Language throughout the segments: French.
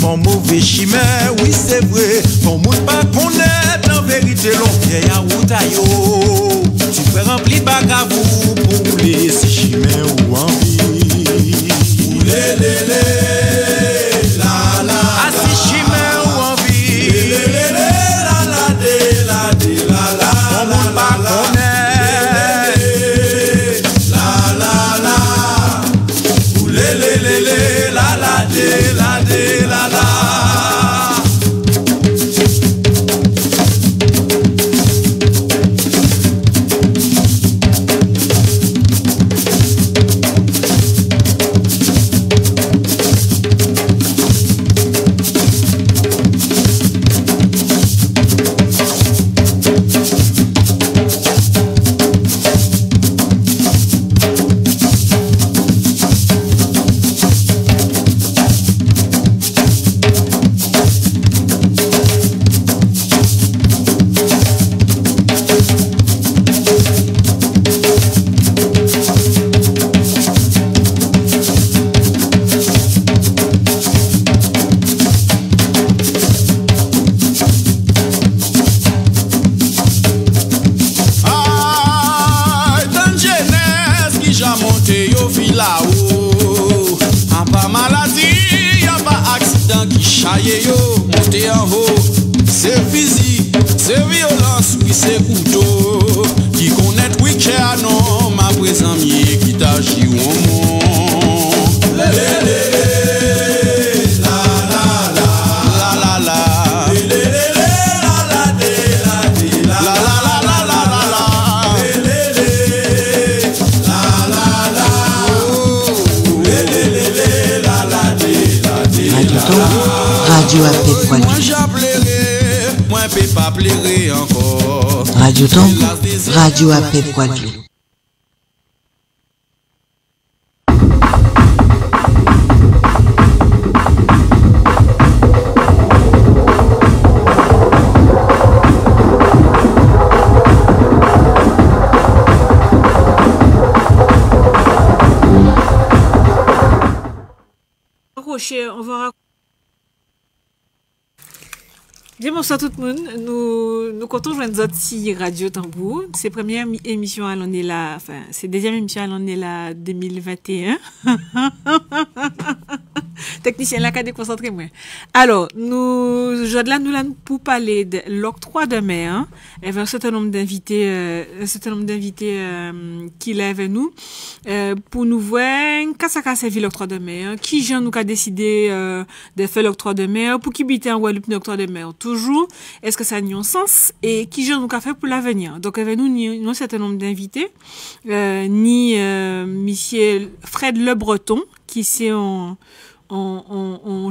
Mon mauvais chimère, oui c'est vrai. Mon monde pas connaître en vérité l'on vieille à Outayo. Tu peux remplir bagavou pour les si chimère ou envie. Lélé, la la. Ah si chimère ou envie. Lélé, la la, de la, de la la. Mon monde pas connaître. La la la. Lélé, la la, de la, de la la. Chaye yo, monter en haut, c'est physique, c'est violence, oui c'est couteau. Qui connaît oui cher non, ma présent mieux qui t'agit au monde. La la la, la la la, Radio Apé Poilu. Moi peux pas pleurer encore. Radio Tombe, Radio Apé Poilu. On va bien bonsoir tout le monde. Nous comptons joindre notre Radio Tambour. C'est première émission à l'année là, enfin c'est deuxième émission à l'année là 2021. Technicien là, qu'à déconcentrer moi. Alors nous pour parler de l'octroi de mer. Il y avait un certain nombre d'invités, qui là avec nous pour nous voir qu'est-ce qu'a servi l'octroi de mer, qui gens nous a décidé de faire l'octroi de mer, pour qui habiter en Guadeloupe l'octroi de mer toujours, est-ce que ça a un sens et qui gens nous a fait pour l'avenir. Donc avec nous un certain nombre d'invités, monsieur Fred Le Breton qui c'est en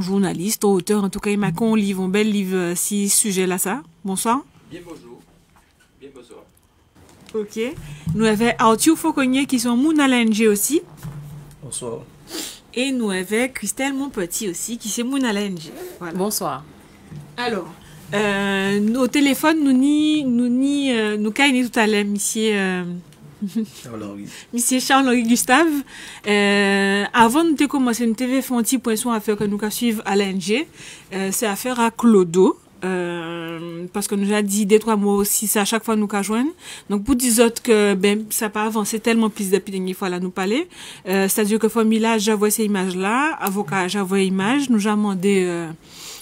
journaliste, auteur, en tout cas il m'a un livre, un bel livre si sujet là ça. Bonsoir. Bien bonjour. Bien bonsoir. Ok. Nous avons Arthur Fauconnier qui sont Mouna LNG aussi. Bonsoir. Et nous avons Christelle Monpetit aussi qui c'est Mouna LNG. Voilà. Bonsoir. Alors, au téléphone nous caïnons tout à l'heure monsieur Charles-Henri Gustave. Avant de commencer, nous avons fait un petit point sur affaire que nous avons suivre à l'NG. C'est affaire à Clodo. Parce que nous avons dit 2-3 mots aussi, c'est à chaque fois nous qu'à joindre. Donc, pour dire autres que, ça pas avancé tellement plus depuis dernière fois là nous parler. C'est-à-dire que formulaire, j'envoie ces images-là, avocat, j'envoie images, nous avons demandé,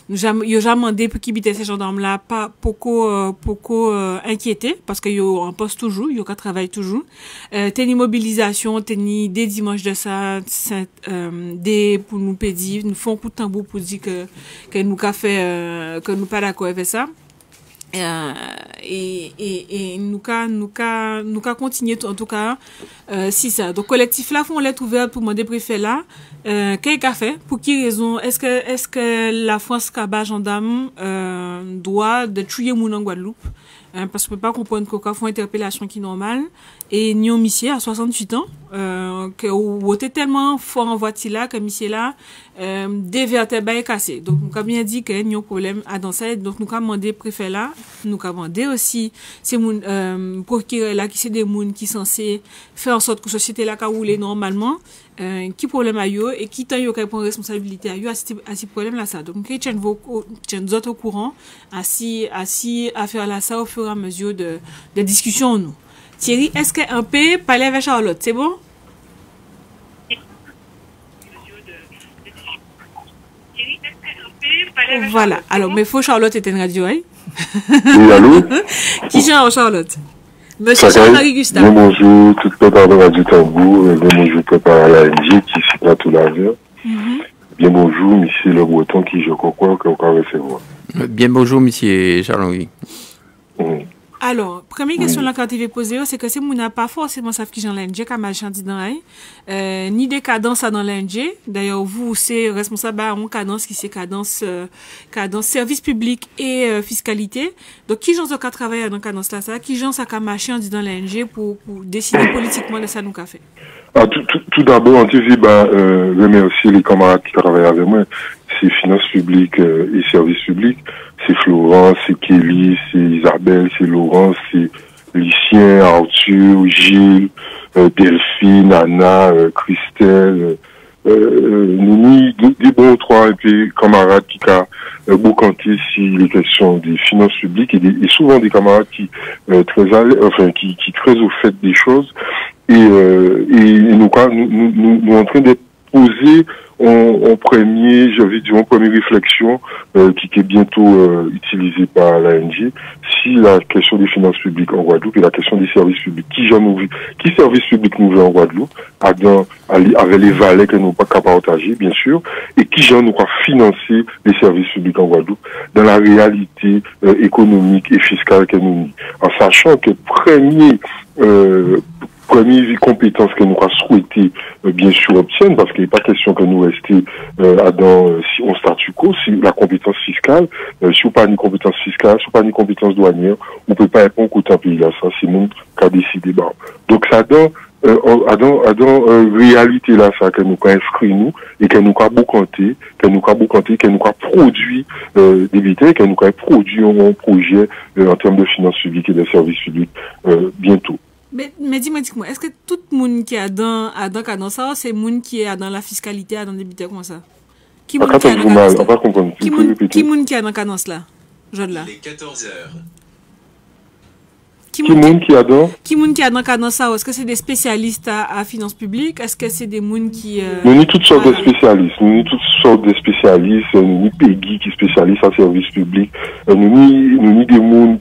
yo demandé pour qu'ils ces gendarmes là pas beaucoup inquiété parce que yo en poste toujours, yo travaille toujours. Teni mobilisation, teni des dimanches de ça, des pour nous pédir, nous font coup de tambour pour dire que nous qu'a fait que nous pas d'accord avec ça. Et nous qu'a continuer en tout cas si ça. Donc collectif là font lettre ouverte pour demander préfet là qu'est-ce qu'a fait, pour qui raison, est-ce que la France Kaba gendarme doit de tuer moun en Guadeloupe, parce qu'on peut pas comprendre qu'on fait une interpellation qui est normale et ni un monsieur à 68 ans que ou était tellement fort en voiture là que monsieur là des vertèbres est cassé. Donc nous avons bien dit que y a un problème à dans ça, donc nous avons demandé préfet là, nous avons demandé aussi c'est mon procureur là qui c'est des moun qui censé faire en sorte que la société là ka rouler normalement, qui problème a yo et qui tant yo ka prendre responsabilité a yo à ce problème là ça. Donc nous tiens nous autres au courant à si à faire là ça au fur et à mesure de discussion nous. Thierry, est-ce qu'un peut parler avec Charlotte? C'est bon? Voilà. Alors, mais faut Charlotte était une radio, hein? Oui, allô? Qui chante Charlotte? Monsieur Jean-Marie Gustave. Bien bonjour, tout le monde de Radio Tambour. Bien bonjour, préparé à l'ANG qui s'y prend tout l'avenir. Bien bonjour, monsieur Le Breton qui je crois qu'on va recevoir. Bien bonjour, monsieur Charles-Henri. Alors, première question là quand tu veux poser, c'est que c'est mon n'a pas forcément savent qui j'en l'NG comme machin dit dans ni des cadences dans l'NG. D'ailleurs, vous c'est responsable en cadence qui c'est cadence service public et fiscalité. Donc qui j'en a travailler dans cadence là ça, qui j'en ça comme machin dit dans l'NG pour décider politiquement de ça nous qu'a fait. Ah, tout d'abord, on te dit remercier les camarades qui travaillent avec moi. C'est finances publiques et services publics. C'est Florence, c'est Kelly, c'est Isabelle, c'est Laurence, c'est Lucien, Arthur, Gilles, Delphine, Anna, Christelle, Nini, des bons trois et puis camarades qui ont boucanté si les questions des finances publiques et souvent des camarades qui qui très au fait des choses et nous en train d'être posés en premier, j'avais dit en première réflexion qui est bientôt utilisée par l'ANG, si la question des finances publiques en Guadeloupe et la question des services publics, qui services publics nous veut en Guadeloupe, avec les valets que nous pas qu'à partager, bien sûr, et qui nous pas financer les services publics en Guadeloupe dans la réalité économique et fiscale que nous, en sachant que première compétence que nous avons souhaité bien sûr obtenir, parce qu'il n'est pas question que nous restions si on statu quo, si la compétence fiscale, si on pas une compétence fiscale, si on pas une compétence douanière, on peut pas répondre qu'au temps pays là, ça c'est monde qui a décidé. Donc ça donne réalité là ça que nous avons inscrit nous et que nous avons boucanté, que nous avons produit des vités, que nous avons produit un projet en termes de finances publiques et de services publics bientôt. Mais dis-moi, est-ce que tout le monde qui a dans ça, c'est le monde qui est dans la fiscalité, dans des billets comme ça? Qui monde qui a dans cadence là? Qui monde qui a dans cadence là? Jode là. Il est 14h. Qui monde qui a dans cadence ça? Est-ce que c'est des spécialistes à finances publiques? Est-ce que c'est des monde qui nous avons toutes sortes de spécialistes. Nous avons toutes sortes de spécialistes. Nous avons Peggy qui est spécialiste en services publics. Nous avons des monde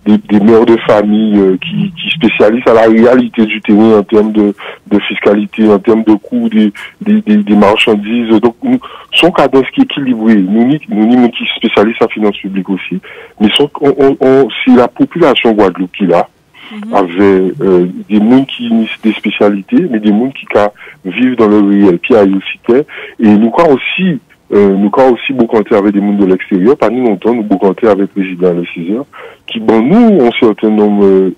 des mères de famille qui spécialisent à la réalité du terrain en termes de fiscalité, en termes de coûts des marchandises. Donc, son cadence qui est équilibré. Nous avons qui spécialisent en finances publiques aussi. Mais c'est la population Guadeloupe qui l'a. Avec des gens qui ont des spécialités, mais des gens qui vivent dans le réel, qui a aussi et nous avons aussi beaucoup avec des gens de l'extérieur. Pas nous longtemps, nous beaucoup avec le président Le César, qui nous un certain nombre,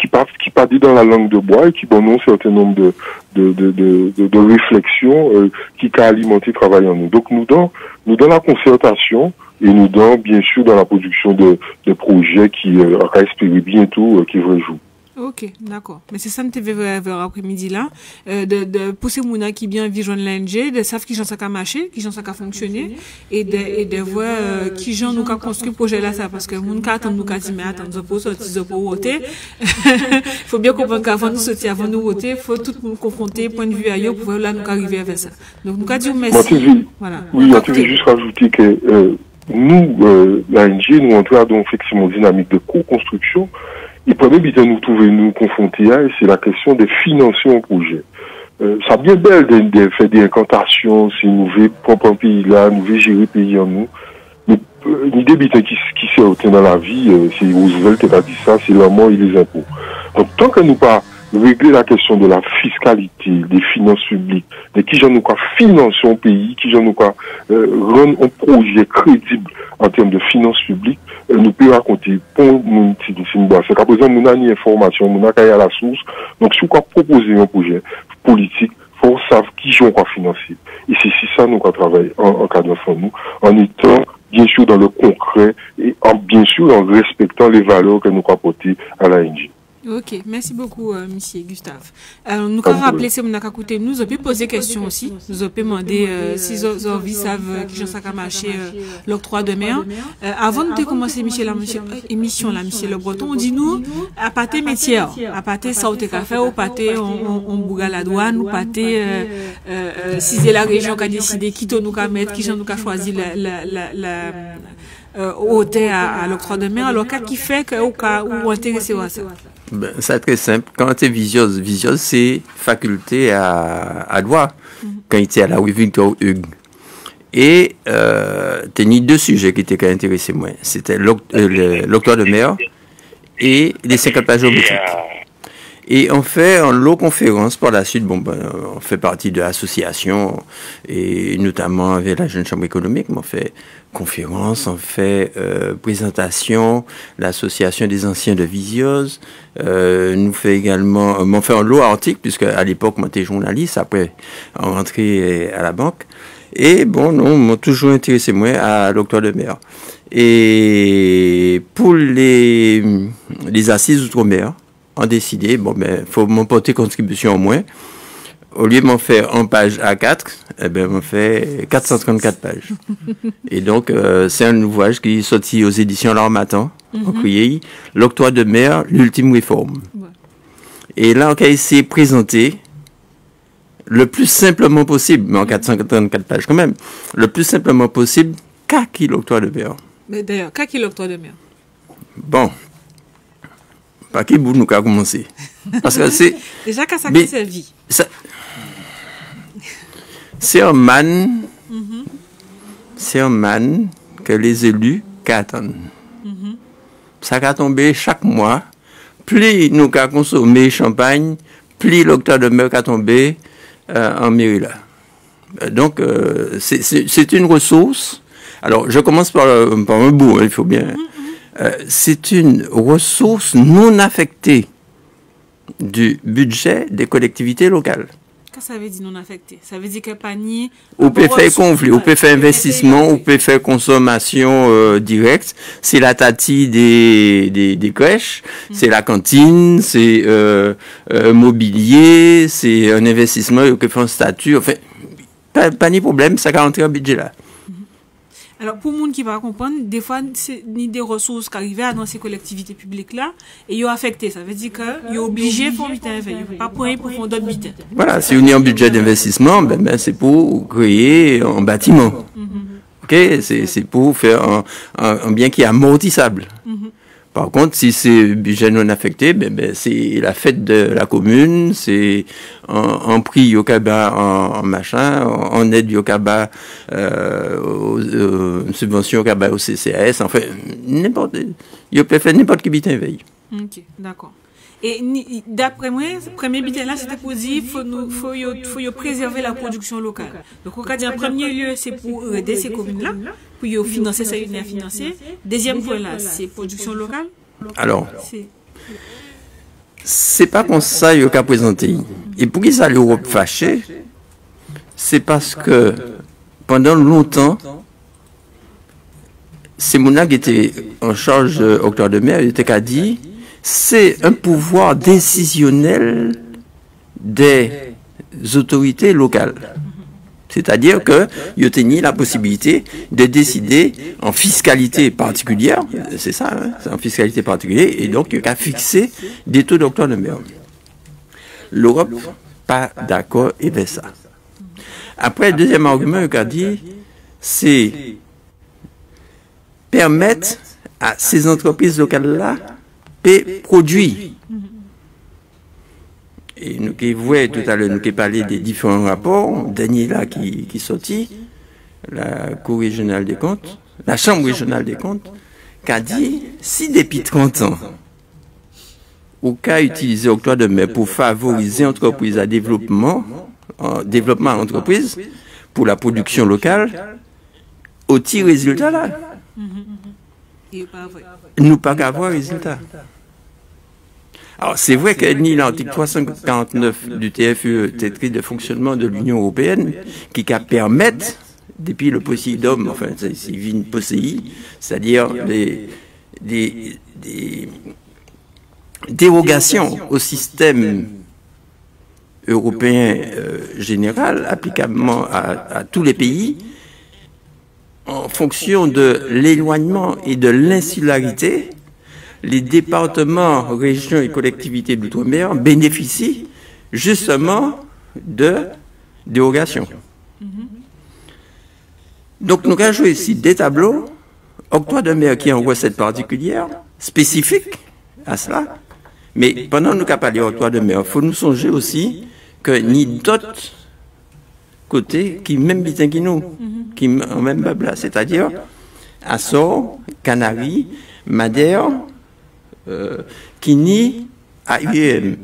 qui partent dans la langue de bois et qui nous un certain nombre de réflexions qui a alimenté le travail en nous. Donc nous dans la concertation et nous dans bien sûr dans la production de projets qui va espérer bientôt qui vont jouer. Ok, d'accord. Mais c'est ça que tu veux vers après-midi là, de pousser Mouna qui bien vit joindre l'NG, de savoir qui j'en sais qu'à marcher, qui j'en sais qu'à fonctionner, et de voir qui j'en nous qu'à construire projet là ça, parce que Mouna attend nous qu'à dire mais attends, nous pour sortir, pour voter. Faut bien comprendre qu'avant nous sortir, avant nous voter, faut tout nous confronter, point de vue ailleurs, pour là nous arriver à ça. Donc nous qu'à dire merci. Voilà. Oui, on peut juste rajouter que nous, l'ANG, nous entrons dans effectivement une dynamique de co-construction. Et premier but nous trouver nous confronter à, c'est la question de financer un projet. Ça bien belle de faire des incantations, si nous voulons prendre un pays là, nous voulons gérer le pays en nous. Mais l'idée qui s'est obtenue dans la vie, c'est Roosevelt qui a dit ça, c'est la mort et les impôts. Donc tant que nous pas régler la question de la fiscalité, des finances publiques, de qui j'en ai quoi financer un pays, qui j'en ai quoi rendre un projet crédible en termes de finances publiques, nous pouvons raconter pour nous, c'est qu'à présent, nous avons une information, nous avons à la source. Donc, si vous proposer un projet, politique, faut savoir qui joue quoi financier. Et c'est ça nous qu'on travaille en cadre de nous, en étant bien sûr dans le concret et bien sûr en respectant les valeurs que nous avons apportées à l'ANJ. Ok, merci beaucoup, monsieur Gustave. Nous avons rappelé si on a écouté, nous avons pu poser question aussi. Nous avons demandé si les envies savent qui ça a marché l'octroi de mer. Avant de commencer l'émission là, monsieur Le Breton, on dit nous à pâté métier, à pâté ça au café, au pâté on bouga la douane, ou pâté si c'est la région qui a décidé qui nous a mettre, qui nous a choisi la hôtel à l'octroi de mer. Alors qu'est-ce qui fait que ou intéressé à ça? Ben, c'est très simple. Quand tu es visiose, c'est faculté à droit. Quand il était à la rue Victor Hugues. Et tu as deux sujets qui étaient intéressés moi. C'était l'octroi de mer et les 50 pages géométriques. Et on fait en lot conférence par la suite. Bon, on fait partie de l'association et notamment avec la Jeune Chambre économique. On fait conférence, on fait présentation, l'association des anciens de Visiose. Nous fait également, on fait un lot article puisque à l'époque, moi, j'étais journaliste. Après, on rentrait à la banque. Et bon, non, m'ont toujours intéressé moi à l'octroi de mer. Et pour les assises outre-mer, on décidé, bon, ben, faut m'emporter contribution au moins. Au lieu de m'en faire en page A4, eh ben, m'en fait 434 pages. Et donc, c'est un ouvrage qui est sorti aux éditions L'Harmattan, au Crier, l'octroi de mer, l'ultime réforme. Ouais. Et là, on a essayé de présenter le plus simplement possible, mais en 434 pages quand même, le plus simplement possible, qu'est l'octroi de mer. Mais d'ailleurs, qu'est l'octroi de mer? Bon. Par qui bout nous avons commencé? Parce que c'est. Déjà, qu'à ça qui servi? C'est un man. C'est un man que les élus attendent. Ça va tomber chaque mois. Plus nous avons consommé champagne, plus l'octroi de mer va tomber en mairie là. Donc, c'est une ressource. Alors, je commence par un bout, il faut bien. C'est une ressource non affectée du budget des collectivités locales. Qu'est-ce que ça veut dire non affecté? Ça veut dire que panier... On peut faire conflit, on peut faire investissement, on peut faire consommation directe. C'est la tati des crèches, c'est la cantine, c'est mobilier, c'est un investissement, on peut faire un statut. Enfin, pas ni problème, ça va rentrer en budget là. Alors, pour les gens qui ne peuvent pas comprendre, des fois, c'est ni des ressources qui arrivent dans ces collectivités publiques-là, et ils sont affectés. Ça veut dire qu'ils sont obligés de faire un butin, ils ne peuvent pas prendre pour faire d'autres butins. Voilà, si on est en budget d'investissement, ben, c'est pour créer un bâtiment. Ok, c'est pour faire un bien qui est amortissable. Par contre, si c'est budget non affecté, ben, c'est la fête de la commune, c'est en prix au cabas, en machin, en aide au cabas, subvention au cabas au CCAS, enfin, il peut faire n'importe qui bitin veille. Ok, d'accord. Et d'après moi, le premier bitin là, c'était pour dire faut préserver la production locale. Donc, on va dire en premier lieu, c'est pour aider ces communes-là, pour financer ça, financer. Deuxième point là, c'est production locale. Alors, c'est pas comme ça qu'il a présenté. Et pour qui ça l'Europe fâché, c'est parce que pendant longtemps, ces gens qui étaient en charge de l'octroi de mer, ils étaient qu'à dire c'est un pouvoir décisionnel des autorités locales. C'est-à-dire qu'ils ont tenu la possibilité de décider en fiscalité particulière, c'est ça, hein, c'est en fiscalité particulière, et donc il y a fixé des taux d'octroi de mer. L'Europe, pas d'accord avec ça. Après, le deuxième argument qu'il a dit, c'est permettre à ces entreprises locales-là de produire. Et nous qui voyons tout à l'heure, nous qui parlé des différents rapports, dernier là qui sortit, la Cour régionale des comptes, la Chambre régionale des comptes, qui a dit, si depuis 30 ans, au cas utilisé l'octroi de mer pour favoriser l'entreprise à développement entreprise, pour la production locale, au petit résultat là, nous pas qu'avoir résultat. Alors, c'est vrai que ni l'article 349 du TFUE, traité de fonctionnement de l'Union européenne, qui permettre, depuis le possidum, enfin, c'est vin posséi, c'est-à-dire des dérogations au système européen général, applicablement à tous les pays, en fonction de l'éloignement et de l'insularité, les départements, régions et collectivités d'outre-mer bénéficient justement de dérogations. Donc nous avons joué ici des tableaux, octroi de mer qui est en recette particulière, spécifique à cela, mais pendant que nous avons parlé d'octroi de mer, il faut nous songer aussi que ni d'autres côtés qui même bien que nous, qui ont même babla, c'est-à-dire Açores, Canaries, Madère, qui nie AIEM.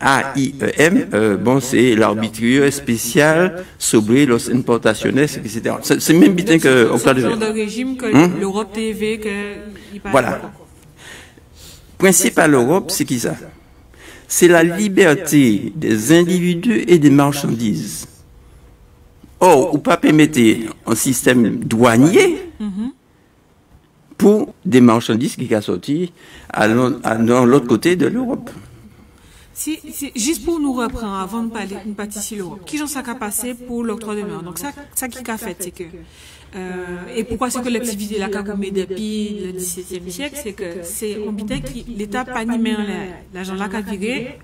AIEM, bon, c'est l'arbitraire spécial sobre los importaciones, etc. C'est même bien que octroi de mer. C'est le régime que l'Europe TV, que voilà. Principe à l'Europe, c'est qui ça? C'est la liberté des individus et des marchandises. Or, ou pas permettre un système douanier pour des marchandises qui sont sorties dans l'autre côté de l'Europe. Juste pour nous reprendre, avant de parler de partie l'Europe, qui j'en sais qu'à passer pour l'octroi de mer? Donc ça qui a fait, c'est que et pourquoi cette collectivité là qu'a commis depuis le XVIIe siècle, c'est que c'est on bitait qui l'État pas ni main l'argent là qu'a viré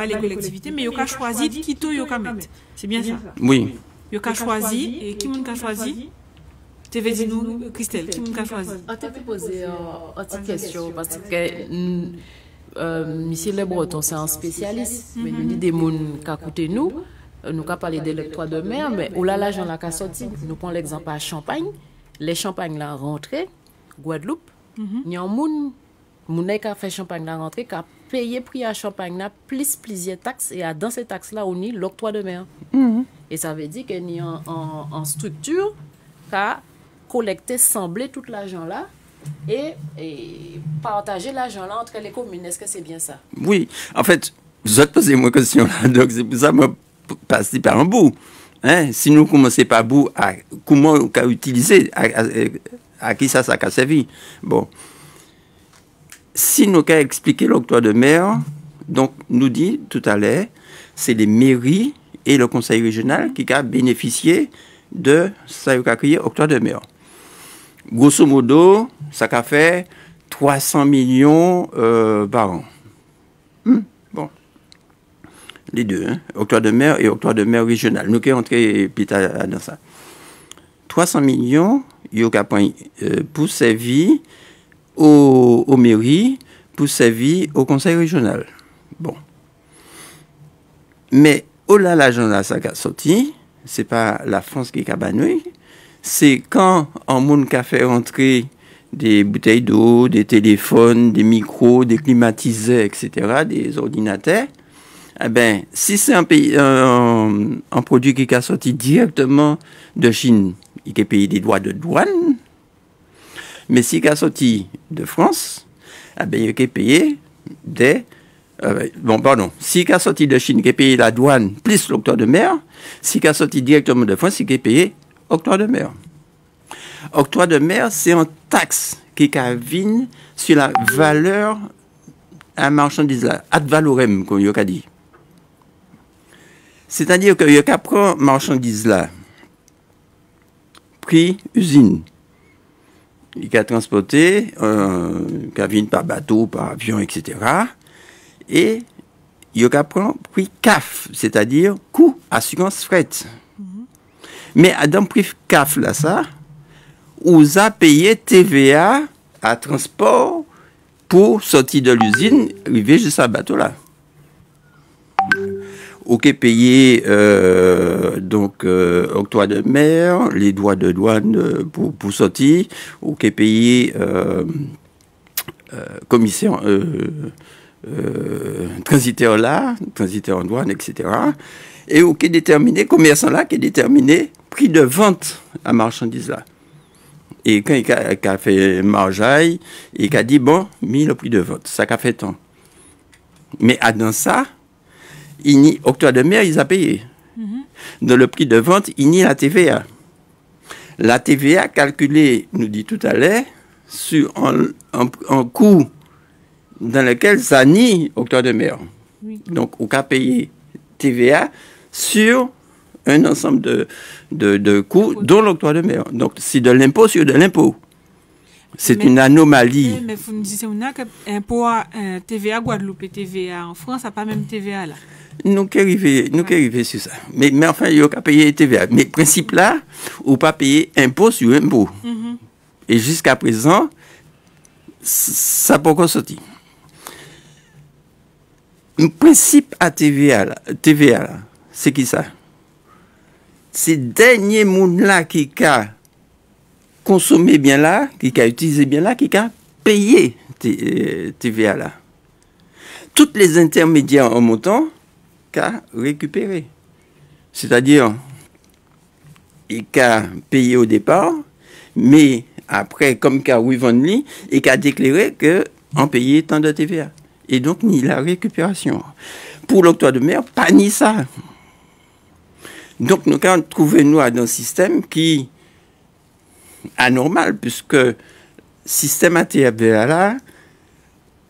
les collectivités, mais il a choisi qui tout il a mettre. C'est bien ça? Oui. Il a choisi, et qui m'a choisi? Tu veux dire nous, Christelle, qui m'a choisi? On t'a posé une petite question, parce que Monsieur Le Breton, c'est un spécialiste, mais nous, des gens qui ont écouté nous avons parlé de l'octroi de mer, mais où là, l'argent là qui a sorti, nous prenons l'exemple à Champagne, les Champagnes là rentré, Guadeloupe, il y a un monde qui a fait Champagne là rentré, qui a payé prix à Champagne là, plus plusieurs taxes, et dans ces taxes-là, on y l'octroi de mer. Et ça veut dire qu'il y a une structure qui a collecté, semblé tout l'argent là, et partager l'argent là entre les communes. Est-ce que c'est bien ça? Oui, en fait, vous avez posé une question là, donc c'est pour ça que je passe par un bout. Hein? Si nous commençons par bout, comment on peut utiliser, à qui ça a servi? Bon. Si nous avons expliqué l'octroi de mer, donc nous dit tout à l'heure, c'est les mairies et le conseil régional qui ont bénéficié de ça qui a créé octroi de mer. Grosso modo, ça a fait 300 millions par an. Bon. Les deux, hein? Octroi de mer et octroi de mer régional. Nous qui sommes entrés dans ça. 300 millions, il y a pour servir aux mairies, pour servir au conseil régional. Bon. Mais, au-delà de l'argent là, ça a sorti, c'est pas la France qui a banni. C'est quand un monde qui a fait rentrer des bouteilles d'eau, des téléphones, des micros, des climatiseurs, etc., des ordinateurs, eh ben, si c'est un produit qui a sorti directement de Chine, il a payé des droits de douane, mais si il a sorti de France, eh ben, il a payé des... si il a sorti de Chine, il a payé la douane plus l'octroi de mer, si il a sorti directement de France, il a payé octroi de mer. Octroi de mer, c'est une taxe qui vient sur la valeur à marchandise là, ad valorem, comme il a dit. C'est-à-dire que il prend marchandise là, prix usine, il a transporté, il vient par bateau, par avion, etc. Et il prend prix CAF, c'est-à-dire coût assurance fret. Mais dans le prix CAF, là, ça, vous a payé TVA à transport pour sortir de l'usine, arriver jusqu'à bateau là. Ok, payé octroi de mer, les droits de douane pour sortir, ok, payé commissaire transitaire là, transitaire en douane, etc. Et ok, déterminé, commerçant là qui est déterminé prix de vente à marchandise là. Et quand il a fait margeaille, il a dit, bon, mis le prix de vente, ça a fait tant. Mais dans ça, octroi de mer, ils ont payé. Dans le prix de vente, il nie la TVA. La TVA calculée, nous dit tout à l'heure, sur un coût dans lequel ça nie octroi de mer. Oui. Donc, on a payé TVA sur un ensemble de coûts, dont l'octroi de mer. Donc, c'est de l'impôt sur de l'impôt. C'est une anomalie. Mais vous nous dites que impôt TVA Guadeloupe et TVA en France, ça n'a pas même TVA là. Nous qui arrivons sur ça. Mais enfin, il n'y a qu'à payer TVA. Mais le principe là, on pas payer impôt sur impôt. Et jusqu'à présent, ça n'a pas encore sorti. Le principe à TVA là, c'est qui ça? C'est le dernier monde là qui a consommé bien là, qui a utilisé bien là, qui a payé TVA là. Toutes les intermédiaires en montant, qu'a récupéré. C'est-à-dire, il a payé au départ, mais après, comme qu'a Wivonli, il a déclaré qu'on payait tant de TVA. Et donc, ni la récupération. Pour l'octroi de mer, pas ni ça. Donc, nous avons trouvé nous dans un système qui est anormal, puisque le système à TVA là,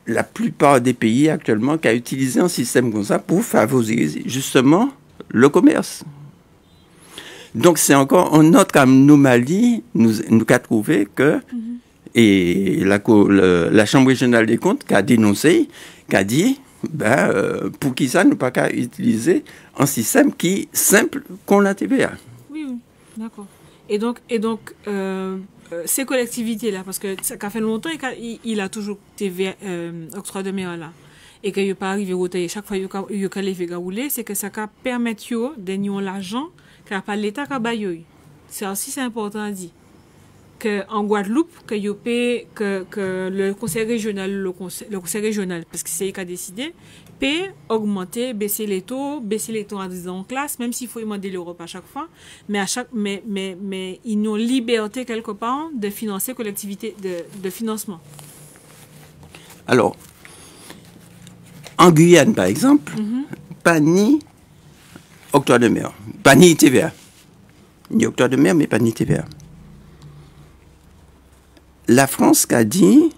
la plupart des pays actuellement qui ont utilisé un système comme ça pour favoriser justement le commerce. Donc c'est encore une autre anomalie, nous avons trouvé que, et la Chambre régionale des comptes qui a dénoncé, qui a dit, pour qui ça, nous pas qu'à utiliser un système qui est simple qu'on la TVA. Oui, d'accord. Et donc ces collectivités-là, parce que ça fait longtemps il a toujours TVA, octroi de mer là, et qu'il n'a pas arrivé au taille, chaque fois qu'il a levé gaoulé, c'est que ça permet de gagner l'argent, car pas l'État qui a baillé. C'est aussi c'est important à dire. En Guadeloupe, que le conseil régional, parce que c'est lui qui a décidé, peut augmenter, baisser les taux en classe, même s'il faut demander l'Europe à chaque fois, mais ils ont liberté quelque part de financer collectivité de financement. Alors, en Guyane, par exemple, pas ni octroi de mer, pas ni TVA. Ni octroi de mer, mais pas ni TVA. La France a dit,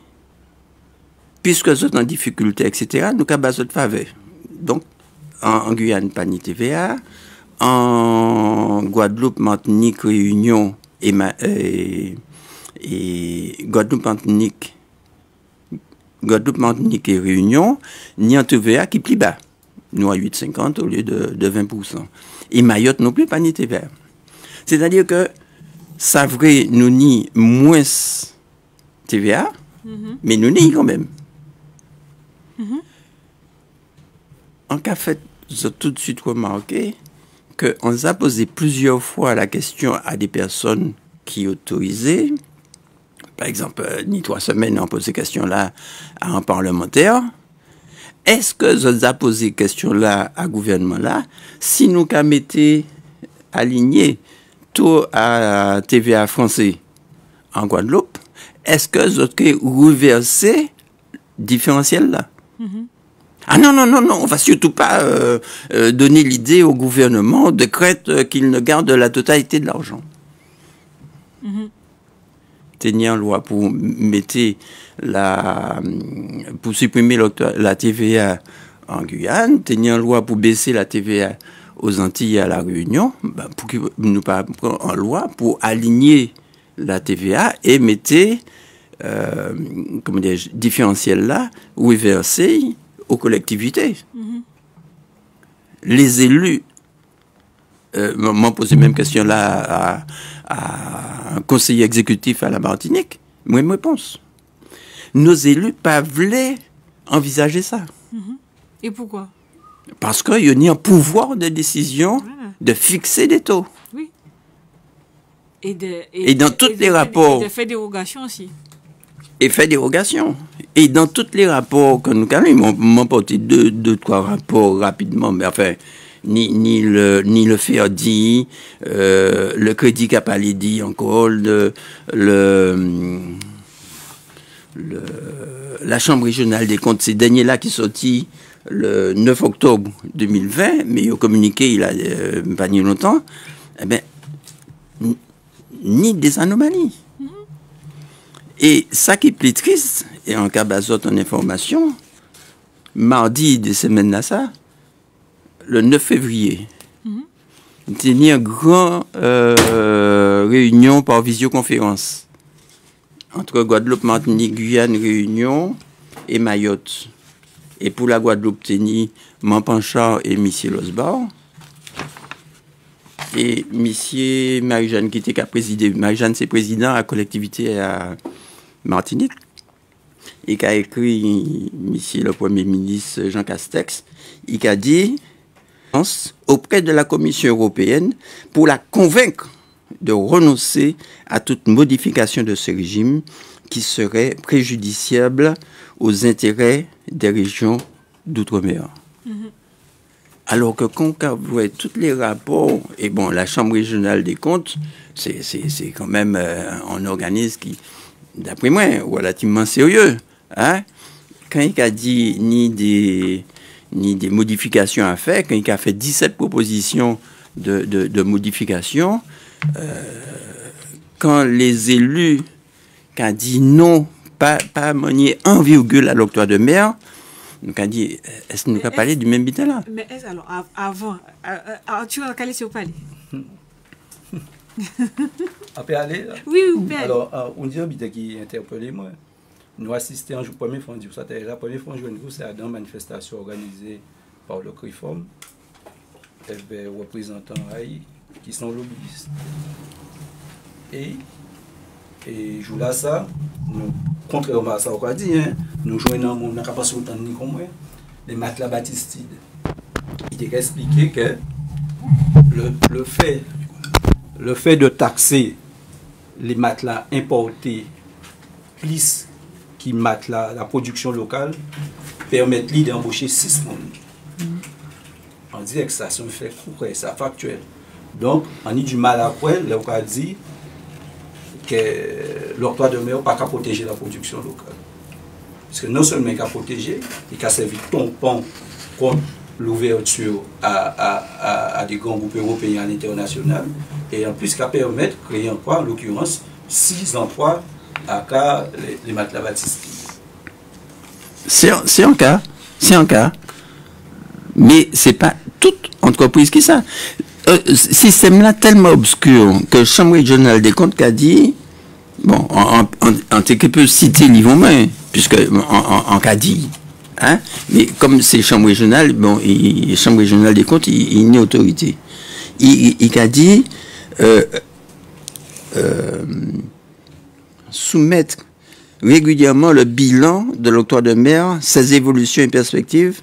puisque vous êtes en difficulté, etc., nous avons besoin de faveur. Donc, en Guyane, pas ni TVA. En Guadeloupe, Martinique, Réunion et Guadeloupe, Martinique et Réunion, ni en TVA qui est plus bas. Nous à 8,50 au lieu de 20%. Et Mayotte non plus, pas ni TVA. C'est-à-dire que ça vrai, nous ni moins TVA, mais nous n'y quand même. En cas fait, j'ai tout de suite remarqué qu'on a posé plusieurs fois la question à des personnes qui autorisaient. Par exemple, ni 3 semaines, on pose ces questions-là à un parlementaire. Est-ce que vous avez posé ces questions-là à gouvernement-là si nous mettons aligné tout à TVA français en Guadeloupe? Est-ce que vous avez reversé différentiel là? Ah non, on va surtout pas donner l'idée au gouvernement de crainte qu'il ne garde la totalité de l'argent. Tenir loi pour supprimer la TVA en Guyane, tenir loi pour baisser la TVA aux Antilles et à la Réunion, pour que nous pas prendre en loi pour aligner la TVA et mettre différentiel là reversé aux collectivités. Les élus m'ont posé même question là à un conseiller exécutif à la Martinique. Moi, une réponse. Nos élus pas voulaient envisager ça. Et pourquoi? Parce qu'il y a un pouvoir de décision de fixer des taux. Oui. Et dans tous les rapports. Et de faire dérogation aussi. Et fait dérogation. Et dans tous les rapports que nous avons, ils m'ont porté deux, trois rapports rapidement, mais enfin, ni le faire dit, le crédit qu'a pas dit encore, la Chambre régionale des comptes, ces derniers-là qui sorti le 9 octobre 2020, mais ils ont communiqué il a pas ni longtemps, eh ben, ni des anomalies. Et ça qui est plus triste, et en cas bazote en information, mardi de semaine là ça, le 9 février, il y a une grande réunion par visioconférence entre Guadeloupe, Martinique, Guyane, Réunion et Mayotte. Et pour la Guadeloupe, Téni, Mampanchard et M. Losbar. Et M. Marie-Jeanne qui était qu'à présider. Marie-Jeanne, c'est président à la collectivité à Martinique. Et qui a écrit M. le Premier ministre Jean Castex. Il a dit auprès de la Commission européenne pour la convaincre de renoncer à toute modification de ce régime qui serait préjudiciable aux intérêts des régions d'outre-mer. Alors que quand on voit tous les rapports, et bon, la Chambre régionale des comptes, c'est quand même un organisme qui, d'après moi, est relativement sérieux. Hein? Quand il a dit ni des modifications à faire, quand il a fait 17 propositions de modifications, quand les élus ont dit non, pas manier 1,1 à l'octroi de mer, nous avons dit, est-ce que nous avons parlé du même bitin là? Mais est-ce alors, avant, tu as calé sur parler? Après aller? Oui, oui, alors, on dit un bitin qui interpellé moi. Nous assistons en première fois, la première fois, c'est dans une manifestation organisée par le CRIFORM, les représentants qui sont lobbyistes. Et jour là, ça, nous, contrairement à ça, on va dire, nous jouons dans mon capacité de ni comme moi, les matelas baptistides. Il était expliqué que le fait de taxer les matelas importés plus qui matelas la production locale permet d'embaucher 6 personnes. On dit que ça, c'est un fait court, c'est factuel. Donc, on a du mal à quoi, là, on a dit que l'octroi de mer n'a pas qu'à protéger la production locale. Parce que non seulement il a protégé, il a servi de tampon contre l'ouverture à des grands groupes européens à l'international, et en plus, il a permis de créer encore, en l'occurrence, 6 emplois à les matelas baptistiques. C'est un cas. Mais ce n'est pas toute entreprise qui ça. Système-là tellement obscur que la Chambre régionale des comptes a dit, bon, on peut citer l'Yvon-Main, puisque en cas dit, hein, mais comme c'est Chambre régionale, bon, Chambre régionale des comptes, il y a une autorité. Il a dit soumettre régulièrement le bilan de l'octroi de mer, ses évolutions et perspectives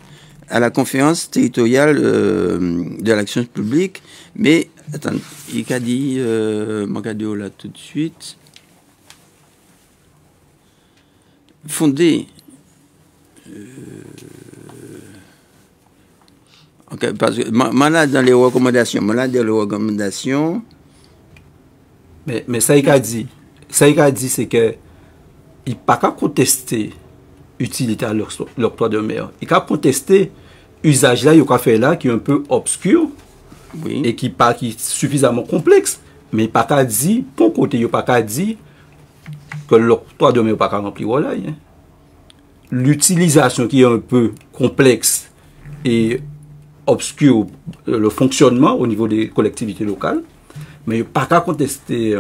à la conférence territoriale de l'action publique. Mais, attends, il a dit, Magadeo là tout de suite, fondé, okay, parce que, moi dans les recommandations, mais ça, il a dit, c'est que, il n'a pas qu'à contester l'utilité à l'octroi de mer. Il a contesté l'usage là, il a fait là, qui est un peu obscur, oui, et qui est suffisamment complexe. Mais il n'a pas qu'à dire, pour côté, il n'a pas qu'à dire que l'octroi de mer n'a pas qu'à remplir voilà. Hein. L'utilisation qui est un peu complexe et obscure, le fonctionnement au niveau des collectivités locales, mais il n'a pas qu'à contester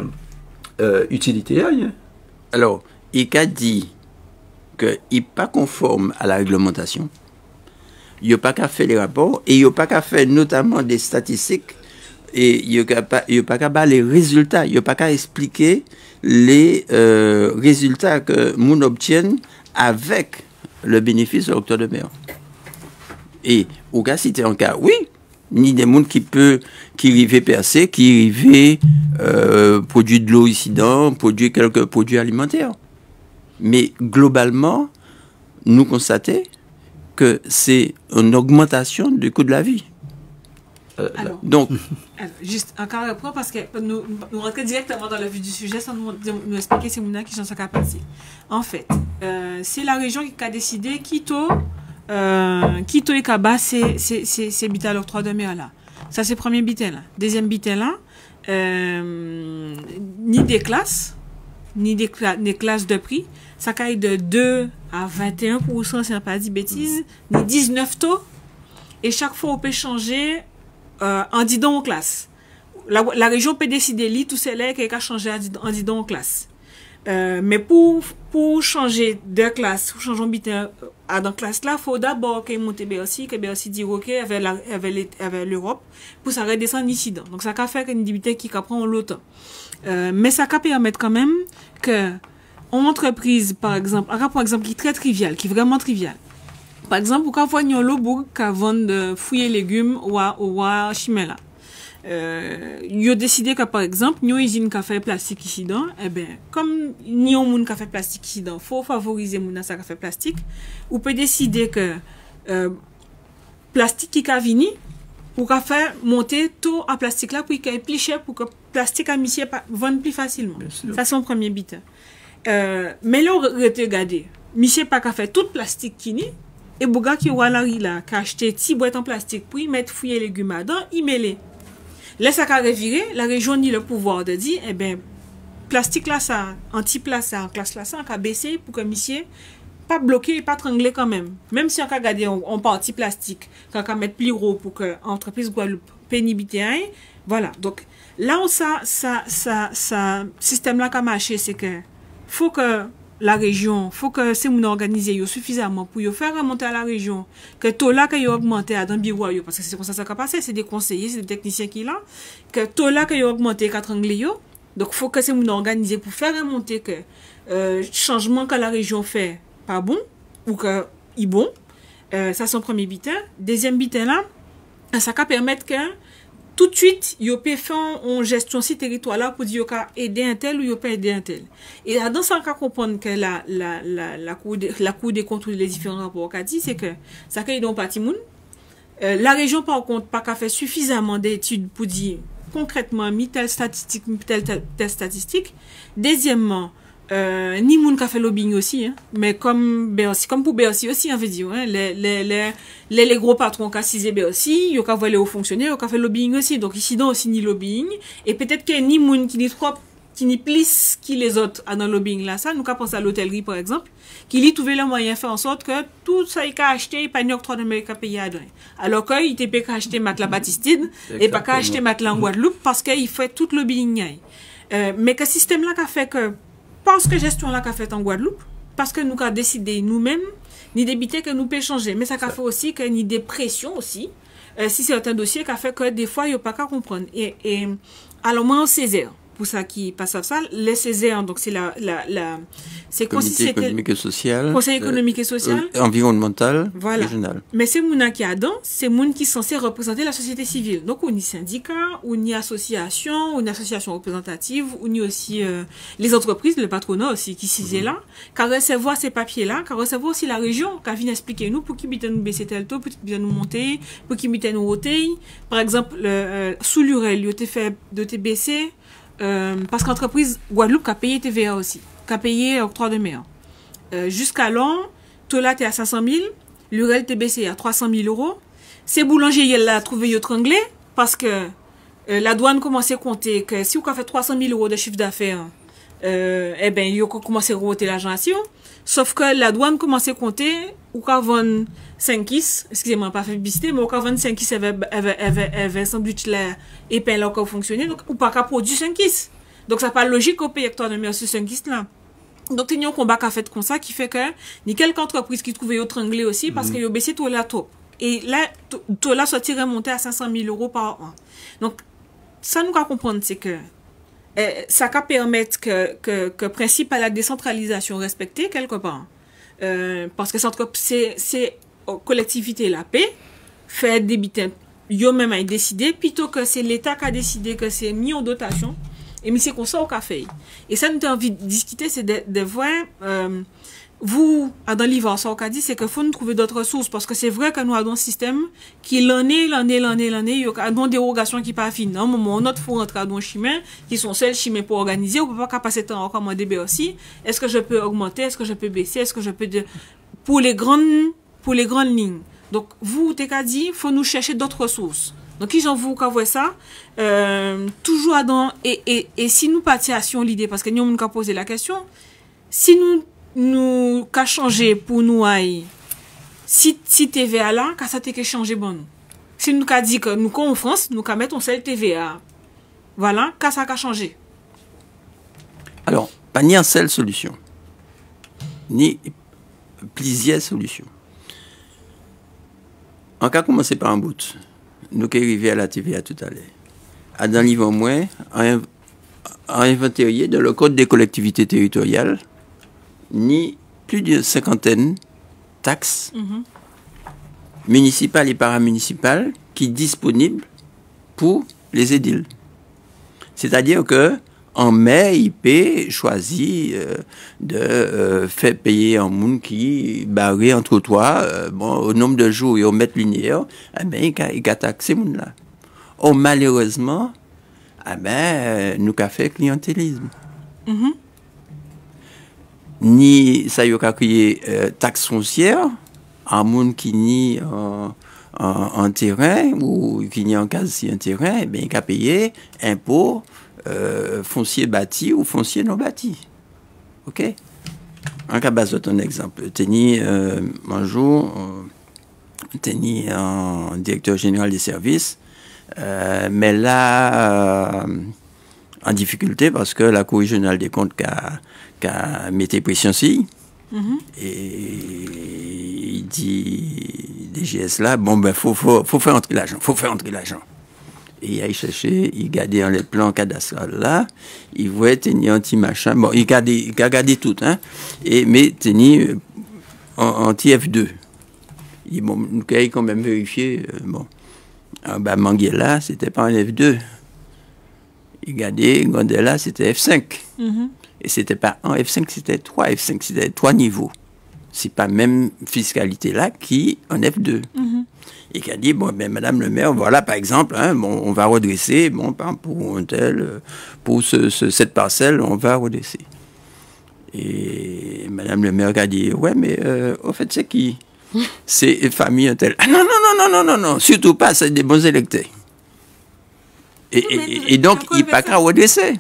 l'utilité. Hein. Alors, il a dit qu'il n'est pas conforme à la réglementation. Il n'y a pas qu'à faire les rapports et il n'y a pas qu'à faire notamment des statistiques et il n'y a pas qu'à faire les résultats. Il n'y a pas qu'à expliquer les résultats que nous obtiennent avec le bénéfice de l'octroi de mer. Et au cas, si c'est un cas, oui, ni des gens qui arrivent percer, qui arrivent produire de l'eau ici dedans, produire quelques produits alimentaires. Mais globalement, nous constatons que c'est une augmentation du coût de la vie. Donc, juste encore reprendre parce que nous rentrons directement dans le vif du sujet sans nous expliquer ces mouna qui sont sa capacité. En fait, c'est la région qui a décidé Quito et Kaba, c'est bital l'octroi de mer là. Ça, c'est premier bitel là. Deuxième bitel là, ni des classes de prix. Ça caille de 2 à 21%, si on n'a pas dit bêtises, ni 19 taux. Et chaque fois, on peut changer en didon en classe. La région peut décider, tout c'est là qu'elle a changé en didon en classe. Mais pour changer de classe, pour changer dans classe là, il faut d'abord qu'il monte BOC, que BOC dit OK avec l'Europe, pour ça redescendre ici. Donc ça peut faire une débité qui prend l'autre. Mais ça peut permettre quand même que une entreprise, par exemple qui est très trivial, qui est vraiment trivial. Par exemple, pour qu'on ait un lobo qui vend de fruits et légumes ou à Chimela. Ils ont décidé que, par exemple, nous, usine café plastique ici, comme nous, avons café plastique ici, il faut favoriser mon café plastique. Ou peut décider que, plastique qui a vini, pour qu'on fait monter tout en plastique là, pour qu'il y ait plus cher, pour que plastique à monsieur vende plus facilement. Ça, c'est mon premier bit. Mais là, regardez, monsieur pas qu'à faire tout plastique qui ni, et Bouga qui a acheté 10 boîtes en plastique pour y mettre fruits et légumes dedans, il met les. Là, ça a reviré, la région a le pouvoir de dire, plastique là, ça, anti-place, ça, en classe là, ça, on a baissé pour que monsieur pas bloqué et pas trangler quand même. Même si on a gardé en partie plastique, quand on a mettre plus gros pour que l'entreprise Guadeloupe pénibilité, voilà. Donc, là où système là qui a marché, c'est que faut que la région, faut que c'est mon organisé suffisamment pour faire remonter à la région que tout là qu'il a augmenté à dans bureau parce que c'est comme ça qui a passé, c'est des conseillers, c'est des techniciens qui là que tout là qu'il a augmenté 4 anglais donc faut que c'est mon organisé pour faire remonter que changement que la région fait pas bon ou que il bon ça c'est son premier bitin. Deuxième bitin là ça peut permettre que tout de suite, il peut faire une gestion de ce territoire-là pour dire qu'il aider un tel ou il peut aider un tel. Et dans ça, on peut comprendre que la Cour des comptes ou les différents rapports qu'a dit, c'est que ça crée donc parti moun. La région, par contre, pas qu'à faire suffisamment d'études pour dire concrètement, telle statistique, telle statistique. Deuxièmement, ni moun ka fait lobbying aussi, hein, mais comme pour BOC aussi, on veut dire, hein, les gros patrons qui cisé BOC, ils ont volé aux fonctionnaires, ils ont fait lobbying aussi. Donc ici, donc aussi ni lobbying. Et peut-être que ni moun qui ni plus qui les autres dans le lobbying là, ça, nous avons pensé à l'hôtellerie par exemple, qui lui trouvait le moyen de faire en sorte que tout ça il a acheté, il pas ni octroi de mer qu'à payer à donner. Alors qu'il était pas qu'à acheter matelas Baptistide et pas qu'à acheter matelas en Guadeloupe parce qu'il fait tout le lobbying. Mais que système là qu'a fait que parce que gestion là qu'a fait en Guadeloupe, parce que nous avons décidé nous-mêmes, ni débiter que nous pouvons changer, mais ça qu'a fait aussi que ni des pressions aussi, si c'est un dossier qu'a fait que des fois il n'y a pas qu'à comprendre. Et alors moi en Césaire, pour ça qui passe à ça, les Césaires, donc c'est c'est Comité économique et social, Conseil économique et social, environnemental, voilà. Régional. Mais c'est moun qui a dedans, c'est moun qui est censé représenter la société civile. Donc on y syndicat, on y association, on y association représentative, on y aussi les entreprises, le patronat aussi qui s'y est là, qui recevoir ces papiers là, qui recevoir aussi la région, qui vient expliquer nous pour qui vient nous baisser tel taux, pour qui vient nous monter, pour qui vient nous ôter. Par exemple, sous l'URL, il a été fait de TBC. Parce qu'entreprise Guadeloupe a payé TVA aussi, a payé octroi de mer. Jusqu'alors, tout là t'es à 500 000, l'URL TBC à 300 000 euros. Ces boulangers, ils l'ont trouvé étranglé parce que la douane commençait à compter que si vous avez fait 300 000 euros de chiffre d'affaires, ils ont commencé à remonter l'argent à Sion. Sauf que la douane commençait à compter ou qu'à vendre 5 kiss, excusez-moi, pas fait publicité, mais ou qu'à vendre 5 kiss avec sandwich là, et pain là, qui fonctionnait, donc, ou pas qu'à produire 5 kiss. Donc, ça pas logique qu'on paye hectare de mer sur 5 kiss là. Donc, il y a un combat qu'a fait comme ça, qui fait que, ni quelques entreprises qui trouvaient autre anglais aussi, parce qu'ils ont baissé tout là trop. Et là, tout là, sorti remonté à 500 000 euros par an. Donc, ça nous qu'à comprendre, c'est que, ça peut permettre que principe à la décentralisation respecté quelque part. Parce que c'est collectivité la paix, faire des bitins, yo même a décidé, plutôt que c'est l'État qui a décidé que c'est mis en dotation, et mais c'est comme ça au café. Et ça, nous avons envie de discuter, c'est de voir vous, dans l'IVA, ça qu'a dit, c'est qu'il faut nous trouver d'autres ressources, parce que c'est vrai que nous avons un système qui, l'année, il y a des dérogations qui pas finies. À un moment, notre faut rentrer dans un chemin, qui sont seuls chemins pour organiser, on peut pas passer temps encore à DB aussi. Est-ce que je peux augmenter, est-ce que je peux baisser, est-ce que je peux, pour les grandes lignes. Donc, vous, t'es qu'a dit, faut nous chercher d'autres ressources. Donc, qui j'en vous voit ça, toujours et si nous partions l'idée, parce que nous, on nous a posé la question, si nous qu'a changé pour nous aille si TVA là qu'a ça t'est changé bon nous si nous qu'a dit que nous en France nous qu'a mettre on seul TVA voilà qu'a ça qu'a changé alors pas ni une seule solution ni plusieurs solutions en cas commencer par un bout nous qui arrivé à la TVA tout à l'heure dans le niveau moins à inventarier dans le code des collectivités territoriales ni plus de 50 taxes municipales et paramunicipales qui sont disponibles pour les édiles. C'est-à-dire que en mai, il peut choisir de faire payer un monde qui barré en trottoir, au nombre de jours et au mètre linéaire, il a taxé ce monde-là. Or, malheureusement, nous avons fait clientélisme. Ni ça y a créé taxe foncière un monde qui nie un terrain ou qui nie en quasi un terrain ben il a payé impôt foncier bâti ou foncier non bâti. OK, en cas base un exemple teni un jour teni un directeur général des services mais là en difficulté parce que la Cour régionale des comptes qu'a mis pression si et il dit DGS là bon ben faut faire entrer l'argent et il a cherché il regardait dans les plans cadastrales là il voit tenir un petit machin bon il a regardé tout hein et mais tenir anti F2 il dit bon nous avons quand même vérifié bon Manguela c'était pas un F2 il regardait Gondela c'était F5 et c'était pas un F5 c'était 3 F5 c'était 3 niveaux c'est pas même fiscalité là qui en F2 et qui a dit bon ben madame le maire voilà par exemple hein, bon on va redresser bon pour un tel pour cette parcelle on va redresser et madame le maire a dit ouais mais au fait c'est qui c'est famille un tel ah, non surtout pas c'est des bons électeurs et donc il pas qu'à redresser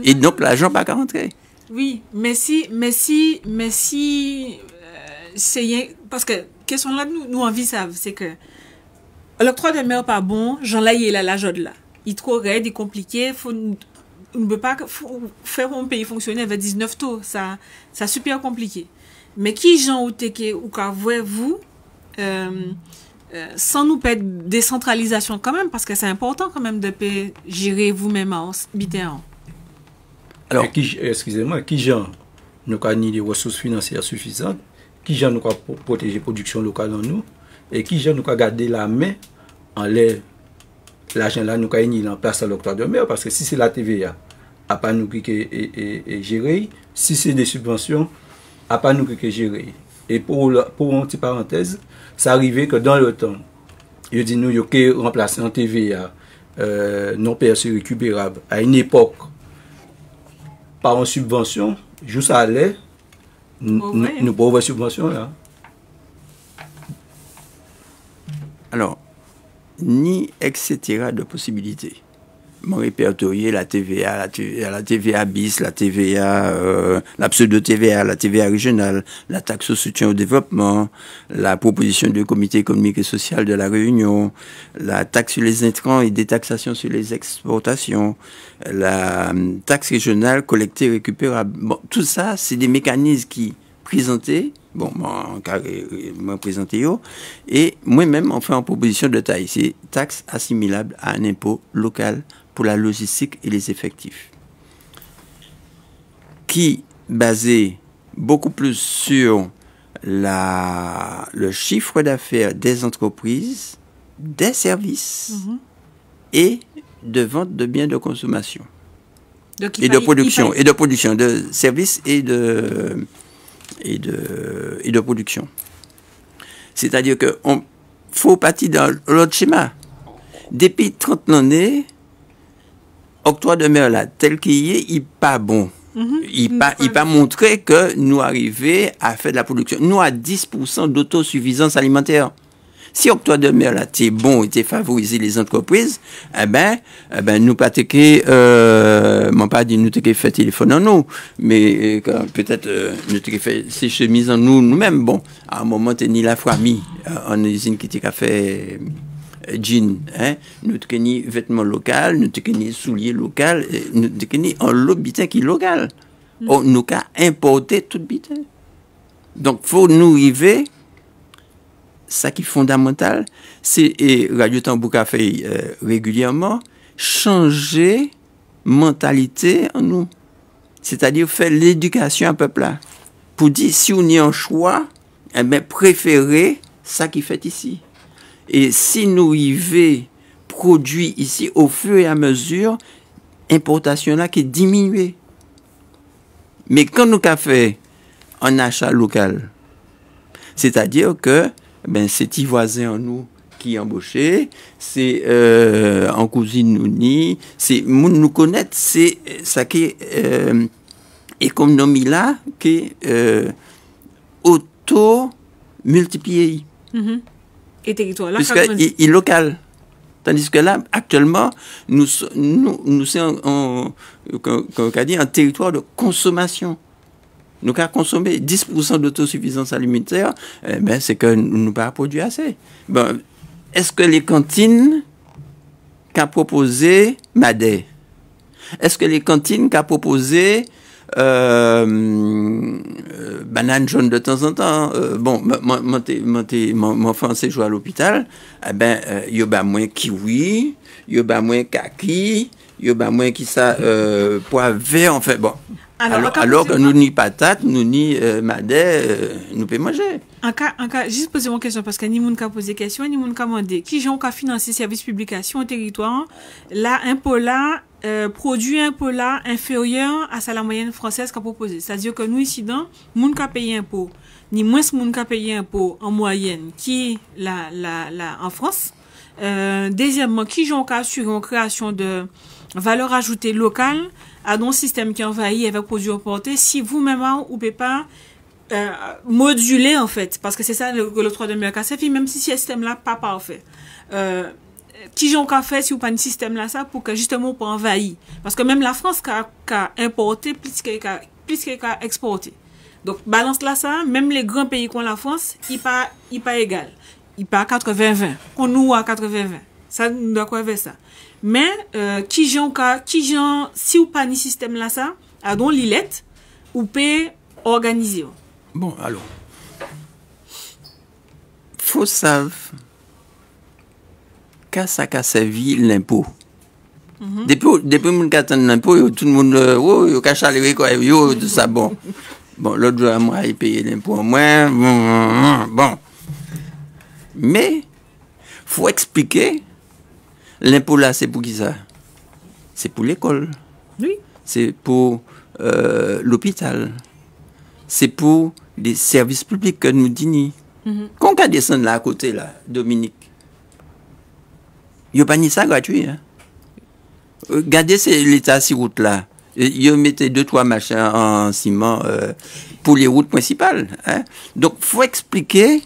et donc l'argent pas qu'à rentrer. Oui, mais si c'est parce que question là nous envie savent c'est que l'octroi de mer pas bon, Jean là il est là la jode là. Il trop raide, il est compliqué, on ne peut pas faire un pays fonctionner avec 19 taux, ça super compliqué. Mais qui Jean ou teke ou ka vous sans nous perdre décentralisation quand même parce que c'est important quand même de gérer vous-même en bitéan. Alors, excusez-moi, qui Jean nous a ni des ressources financières suffisantes, qui Jean nous a protégé la production locale en nous, et qui Jean nous a gardé la main en l'air. L'argent là nous a mis en place à l'octroi de mer, parce que si c'est la TVA, à pas nous qui est géré, si c'est des subventions, à pas nous qui est géré. Et pour une petite parenthèse, ça arrivait que dans le temps, je dis nous, il y a remplacé en TVA non perçu récupérable à une époque par une subvention, juste ça allait, nous pas avoir subvention là. Alors, ni etc. de possibilités. Mon répertorié, la TVA bis, la TVA, la pseudo-TVA, la TVA régionale, la taxe au soutien au développement, la proposition du comité économique et social de la Réunion, la taxe sur les intrants et détaxation sur les exportations, la taxe régionale collectée et récupérable. Bon, tout ça, c'est des mécanismes qui présentés, bon, moi présenté et moi-même, on fait une proposition de taille, c'est taxe assimilable à un impôt local pour la logistique et les effectifs, qui basé beaucoup plus sur le chiffre d'affaires des entreprises, des services et de vente de biens de consommation. Donc, de production de services et et de production. C'est-à-dire qu'on faut partir dans l'autre schéma. Depuis 30 années, octroi de mer là, tel qu'il est, il n'est pas bon. Il pas montré que nous arrivons à faire de la production. Nous, à 10% d'autosuffisance alimentaire. Si octroi de mer là, c'est bon, et favoriser les entreprises, nous pas pas dit nous t'es fait téléphone en nous, mais peut-être nous t'es fait ces chemises en nous-mêmes. Bon, à un moment, t'es ni la famille en usine qui t'a fait jean, hein, nous t'es ni vêtements locaux, nous t'es ni souliers locaux, nous t'es ni en lot bitin qui est local. On nous a importé tout bitin. Donc, faut nous arriver. Ça qui est fondamental, c'est, et Radio Tambouka fait régulièrement, changer mentalité en nous. C'est-à-dire faire l'éducation à peuple là. Pour dire, si on y a un choix, préférer ça qui fait ici. Et si nous y va produit ici, au fur et à mesure, importation là qui est diminuée. Mais quand nous avons fait un achat local, c'est-à-dire que c'est petit voisin en nous qui est embauché, c'est en cousine nous c'est nous connaître, c'est ça qui est économie là qui est auto multiplié. Et territoire là, puisque il est local. Tandis que là, actuellement, nous sommes en territoire de consommation. Nous avons consommé 10% d'autosuffisance alimentaire, c'est que nous n'avons pas produit assez. Bon, est-ce que les cantines qu'a proposé Madé? Est-ce que les cantines qu'a proposé banane jaune de temps en temps? Mon français joue à l'hôpital, il y a moins kiwi, il y a moins kaki, il y a moins qui ça, poivre vert, en fait, bon. Alors que nous ni patates, nous ni madé, nous pouvons manger. En cas, juste poser une question, parce que ni moun ka posé question, ni moun ka mandé. Qui j'ont qu'à financer services publication au territoire, là, impôt là, produit impôt là, inférieur à la moyenne française qu'a proposé. C'est-à-dire que nous, ici, dans, moun ka paye impôt, ni moins moun ka paye impôt en moyenne, qui, en France. Deuxièmement, qui j'ont qu'à assurer une création de valeur ajoutée locale, à un système qui envahit avec produits importés, si vous-même, vous ne pouvez pas moduler, en fait, parce que c'est ça l'octroi de mer qu'a fait, même si ce système-là n'est pas parfait. Qui j'en qu'a fait si vous pas un système-là, ça, pour que justement, pour envahir. Parce que même la France qu'a importé plus qu'elle qu'a exporté. Donc, balance là, ça, même les grands pays comme la France, il pas égal. Il pas à 80-20. On nous à 80-20. Ça, nous doit quoi faire ça. Mais, si ou pas ni système là, ça, à don l'ilette, ou peut organiser. Bon, alors. Faut savoir qu'à ça qu'a servi l'impôt. Depuis mon cas l'impôt, tout le monde, yo cache aller quoi, yo, tout ça, bon. Bon, l'autre jour, moi, il paye l'impôt en moins, bon. Mais, faut expliquer. L'impôt là, c'est pour qui ça? C'est pour l'école. Oui. C'est pour l'hôpital. C'est pour les services publics que nous dînons. Quand on descend là à côté, là, Dominique, il n'y a pas ni ça gratuit. Hein? Regardez l'état sur route là. Ils mettaient 2-3 machins en ciment pour les routes principales. Hein? Donc, il faut expliquer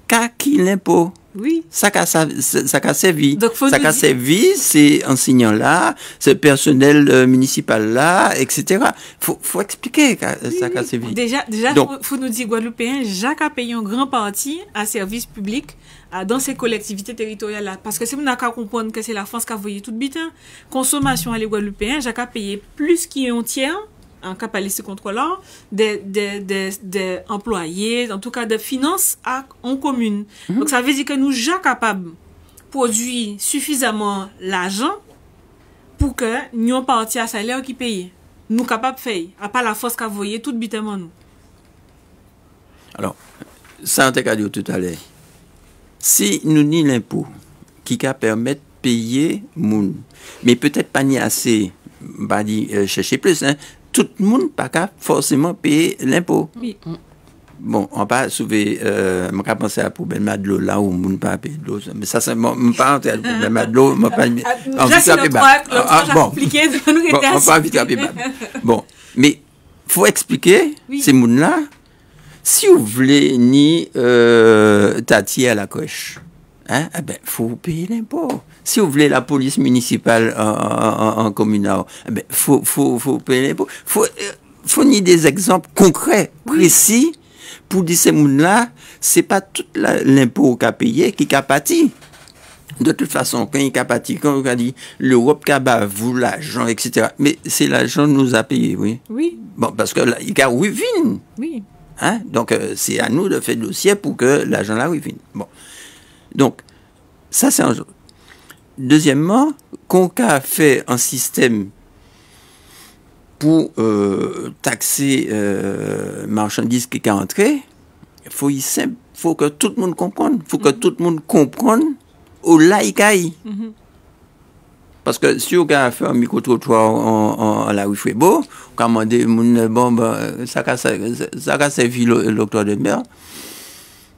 qu'à qui l'impôt. Oui. Ça qu'a servi. Donc, ça qu'a servi, c'est enseignants là, c'est personnel municipal là, etc. Faut expliquer ça qu'a servi. Déjà, faut nous dire, Guadeloupéens, Jacques a payé une grande partie à service public dans ces collectivités territoriales là. Parce que si on n'a qu'à comprendre que c'est la France qui a voyé tout bitin, consommation à les Guadeloupéens, Jacques a payé plus qu'un tiers, en capacité contrôlant, des employés, en tout cas de finances en commune. Donc ça veut dire que nous sommes capables de produire suffisamment l'argent pour que nous ayons parti à salaire qui paye. Nous sommes capables de faire, à part la force qu'a voyé tout bitement nous. Alors, ça on t'a dit tout à l'heure. Si nous n'y l'impôt qui permet de payer moun, mais peut-être pas ni assez, chercher plus, hein. Tout le monde n'a pas forcément payer l'impôt. Oui. Bon, on pas soulever, on pas penser à problème de l'eau là où on pas payer de l'eau. Mais ça, c'est, on pas entrer à problème de l'eau, on pas, déjà, c'est l'autre compliqué, on pas vite à payer. Bon, mais, faut expliquer, ces gens-là, si vous voulez ni, tati à la crèche, hein, eh ben, faut payer l'impôt. Si vous voulez la police municipale en communal, eh ben, faut payer l'impôt. Faut ni des exemples concrets, précis, pour dire ces gens-là, c'est pas tout l'impôt qu'a payé qui a pâti. De toute façon, quand il a pâti, quand on a dit l'Europe qu'a vous l'argent, etc. Mais c'est l'argent nous a payé, oui. Oui. Bon, parce que là, il y a revenu. Oui. Hein? Donc, c'est à nous de faire le dossier pour que l'argent là revenu. Bon. Donc, ça, c'est un jour. Deuxièmement, qu'on a fait un système pour taxer marchandises qui sont entrées, il faut que tout le monde comprenne. Il faut que tout le monde comprenne au laïcaï. Parce que si on a fait un micro-trottoir en la rue Frébeau, on a demandé, bon, ça a servi l'octroi de mer.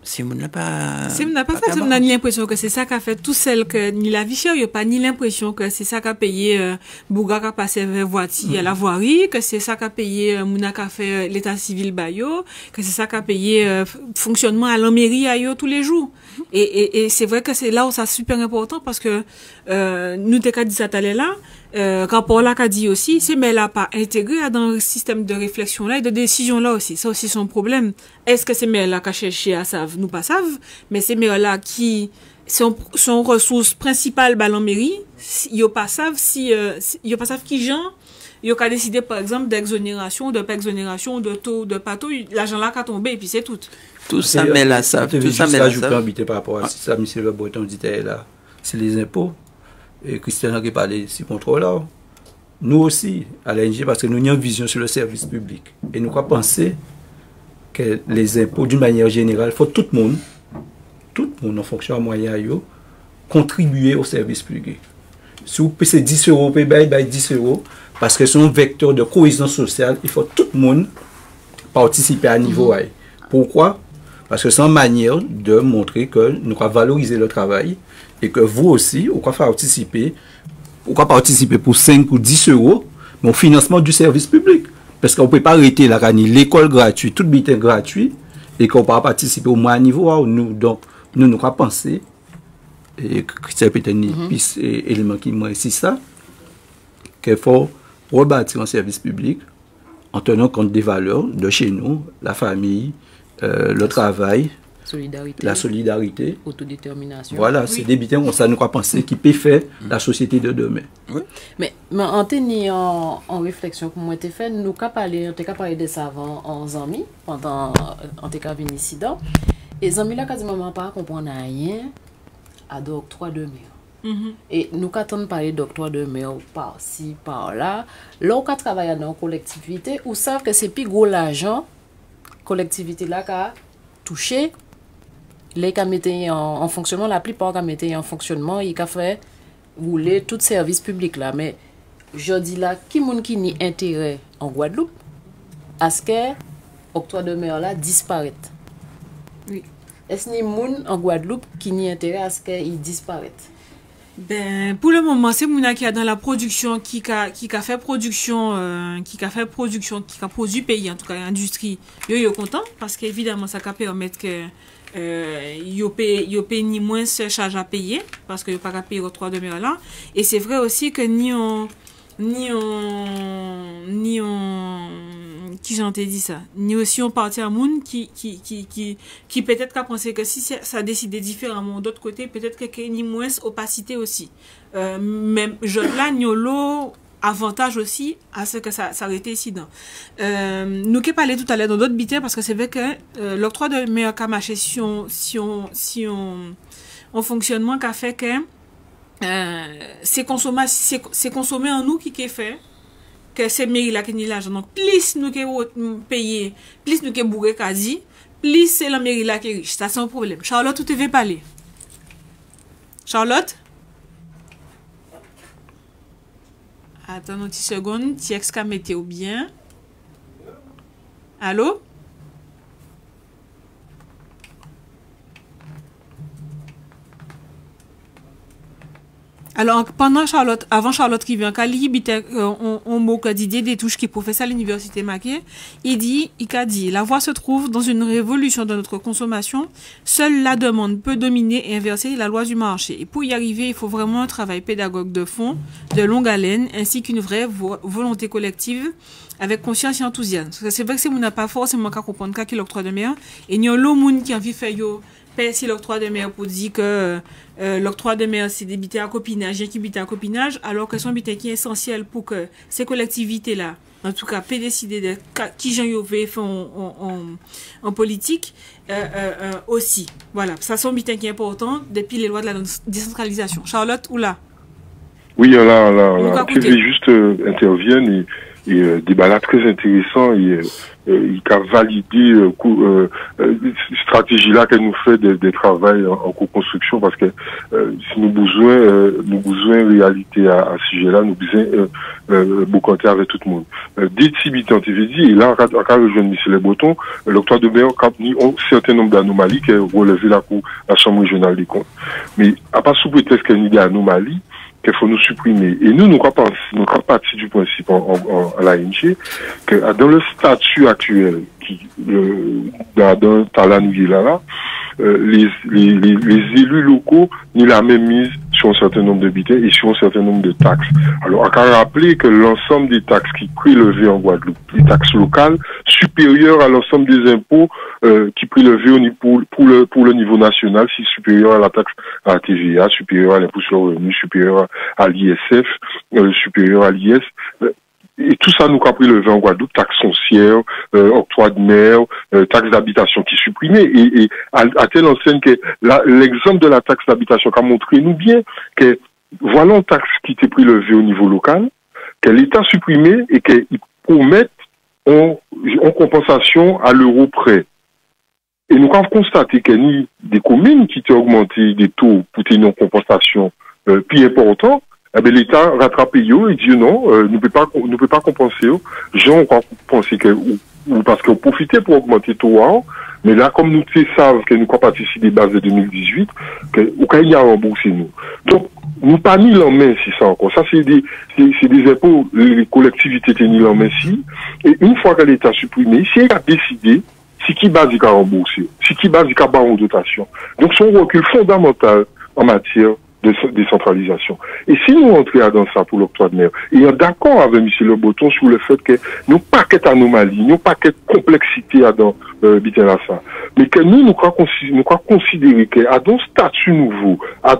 Si on n'a pas... Si on n'a pas fait, on a l'impression que c'est ça qu'a fait tout seul, que ni la vie chère, il n'y a pas ni l'impression que c'est ça qu'a payé Bouga qu'a passé vers voiture à la voirie, que c'est ça qu'a payé Mouna qu'a fait l'état civil Bayo, que c'est ça qu'a payé fonctionnement à la mairie à yo tous les jours. Et c'est vrai que c'est là où c'est super important parce que nous t'ai dit ça là, rapport là qu'a dit aussi, c'est mais là pas intégré dans le système de réflexion là et de décision là aussi. Ça aussi son problème. Est-ce que c'est mais là qu'a cherché à savent, nous pas savent, mais c'est mais là qui son ressource principale dans la mairie, yo pas savent si yo pas savent qui gens yo qu'a décidé par exemple d'exonération, de pas exonération, de taux, de pas taux, l'argent là qu'a tombé et puis c'est tout. Tout ça mais là ça, tout ça mais là ça. Je peux par rapport à ça, monsieur Le Breton disait là, c'est les impôts. Et Christian a parlé de ce contrôle-là. Nous aussi, à l'ANG, parce que nous avons une vision sur le service public. Et nous avons pensé que les impôts, d'une manière générale, il faut tout le monde en fonction de moyens, contribuer au service public. Si vous payez 10 euros, vous payez 10 euros, parce que c'est un vecteur de cohésion sociale, il faut tout le monde participer à niveau. Pourquoi? Parce que c'est une manière de montrer que nous avons valorisé le travail et que vous aussi, vous pouvez participer pour 5 ou 10 euros, mais au financement du service public. Parce qu'on ne peut pas arrêter l'école gratuite, tout le gratuit, et qu'on ne peut pas participer au moins niveau. Donc, nous avons pensé, et c'est peut-être un élément qui m'a ici ça, qu'il faut rebâtir un service public en tenant compte des valeurs de chez nous, la famille, le travail, la solidarité, autodétermination. Voilà, c'est des bitins comme ça nous avons pensé qui peut faire la société de demain. Oui. Mais en tenant en réflexion comme moi t'ai fait, nous avons parlé de ça avant en amis pendant en t'ai venu ici dedans. Et les amis là quasiment pas comprendre rien à d'octroi de mer. Et nous avons parlé d'octroi de mer par-ci, par-là. Là, on travaille dans une collectivité, où savent que c'est plus gros l'argent, collectivité là qui a touché. Les qui mettent en fonctionnement, la plupart qui mettent en fonctionnement, ils ont fait rouler tout service public là. Mais je dis là, qui moun qui n'y intérêt en Guadeloupe, à ce que octroi de mer là disparaît. Oui. Est-ce ni moun en Guadeloupe qui n'y intérêt à ce qu'il disparaît? Ben, pour le moment, c'est Mouna qui a dans la production, qui a fait production, qui a produit pays, en tout cas, industrie. Yo content, parce qu'évidemment, ça peut permettre que, yo paye ni moins de charges à payer, parce que yo pas qu'à payer octroi de mer là. Et c'est vrai aussi que ni on, qui j'en t'ai dit ça, ni aussi on partit à moun qui peut-être qu'a pensé que si ça décidait différemment d'autre côté, peut-être que ni moins opacité aussi. Même je là ni l'eau avantage aussi à ce que ça arrêté ici dans. Nous qui parlé tout à l'heure dans d'autres bitères parce que c'est vrai que l'octroi de mer qu'a marché si on fonctionnement qu'a fait que c'est consommé en nous qui est fait que c'est mairie là qui n'y l'argent. Donc plus nous qui payer, plus nous qui bourré quasi, plus c'est la mairie là qui est riche. Ça c'est un problème. Charlotte, tu te veux parler? Charlotte? Attends une petite seconde, tu excas météo bien. Allô? Alors, avant Charlotte qui vient, quand on mot que Didier Détouche, qui est professeur à l'université Maquet, il a dit, la voie se trouve dans une révolution de notre consommation. Seule la demande peut dominer et inverser la loi du marché. Et pour y arriver, il faut vraiment un travail pédagogue de fond, de longue haleine, ainsi qu'une vraie volonté collective, avec conscience et enthousiasme. Parce que c'est vrai que c'est mon n'a pas forcément qu'à comprendre qu'à qui l'octroi de mer. Et il y a l'autre monde qui a envie de faire si l'octroi de mer pour dire que l'octroi de mer c'est des bités à copinage, qui bités à copinage, alors que son bités qui est essentiel pour que ces collectivités-là, en tout cas, peut décider de qui j'en fait en politique aussi. Voilà, ça sont bités qui est important depuis les lois de la décentralisation. Charlotte, ou là? Oui, là, je vais juste intervenir et débat là très intéressant et il a validé stratégie là qu'elle nous fait des travail en co-construction parce que si nous besoin réalité à ce sujet là nous besoin beaucoup avec tout le monde des tibites en TV dit et là quand rejoindre monsieur les Bretons l'octroi de mer quand un certain nombre d'anomalies qui relevé la chambre régionale des comptes mais à part sous prétexte qu'il y a une anomalies qu'il faut nous supprimer. Et nous sommes partis du principe à l'ANG que dans le statut actuel dans Talanouye là, les élus locaux n'ont la même mise sur un certain nombre de billets et sur un certain nombre de taxes. Alors, on a rappelé que l'ensemble des taxes qui prélevées en Guadeloupe, les taxes locales, supérieures à l'ensemble des impôts qui prélevés pour le niveau national, si supérieur à la taxe à la TVA, supérieur à l'impôt sur le revenu, supérieur à l'ISF, supérieur à l'IS. Et tout ça nous a prélevé en Guadeloupe, taxes foncières, octroi de mer, taxes d'habitation qui supprimées. Et à telle enseigne que l'exemple de la taxe d'habitation a montré nous bien que voilà une taxe qui était prélevée au niveau local, que l'État supprimé et qu'il promet en compensation à l'euro près. Et nous avons constaté qu'il y a des communes qui ont augmenté des taux pour tenir une compensation plus importante. Eh bien, l'État rattrape eux et dit non, ne peut pas compenser. Les gens ont pensé que, ou parce qu'on profitait pour augmenter le taux, mais là, comme nous savons que nous avons participé des bases de 2018, qu'il y a remboursé nous. Donc, nous pas ni l'en main si ça encore. Ça, c'est des impôts, les collectivités étaient ni l'en main si. Et une fois que l'État a supprimé, si il a décidé, c'est qui base il a remboursé, c'est qui base il a barre en dotation. Donc, c'est un recul fondamental en matière de décentralisation. Et si nous entrions dans ça pour l'octroi de mer, et d'accord avec M. Le Breton sur le fait que nous pas qu'être anomalie, nous pas qu'être complexité dans ça, mais que nous considérer que à un statut nouveau, à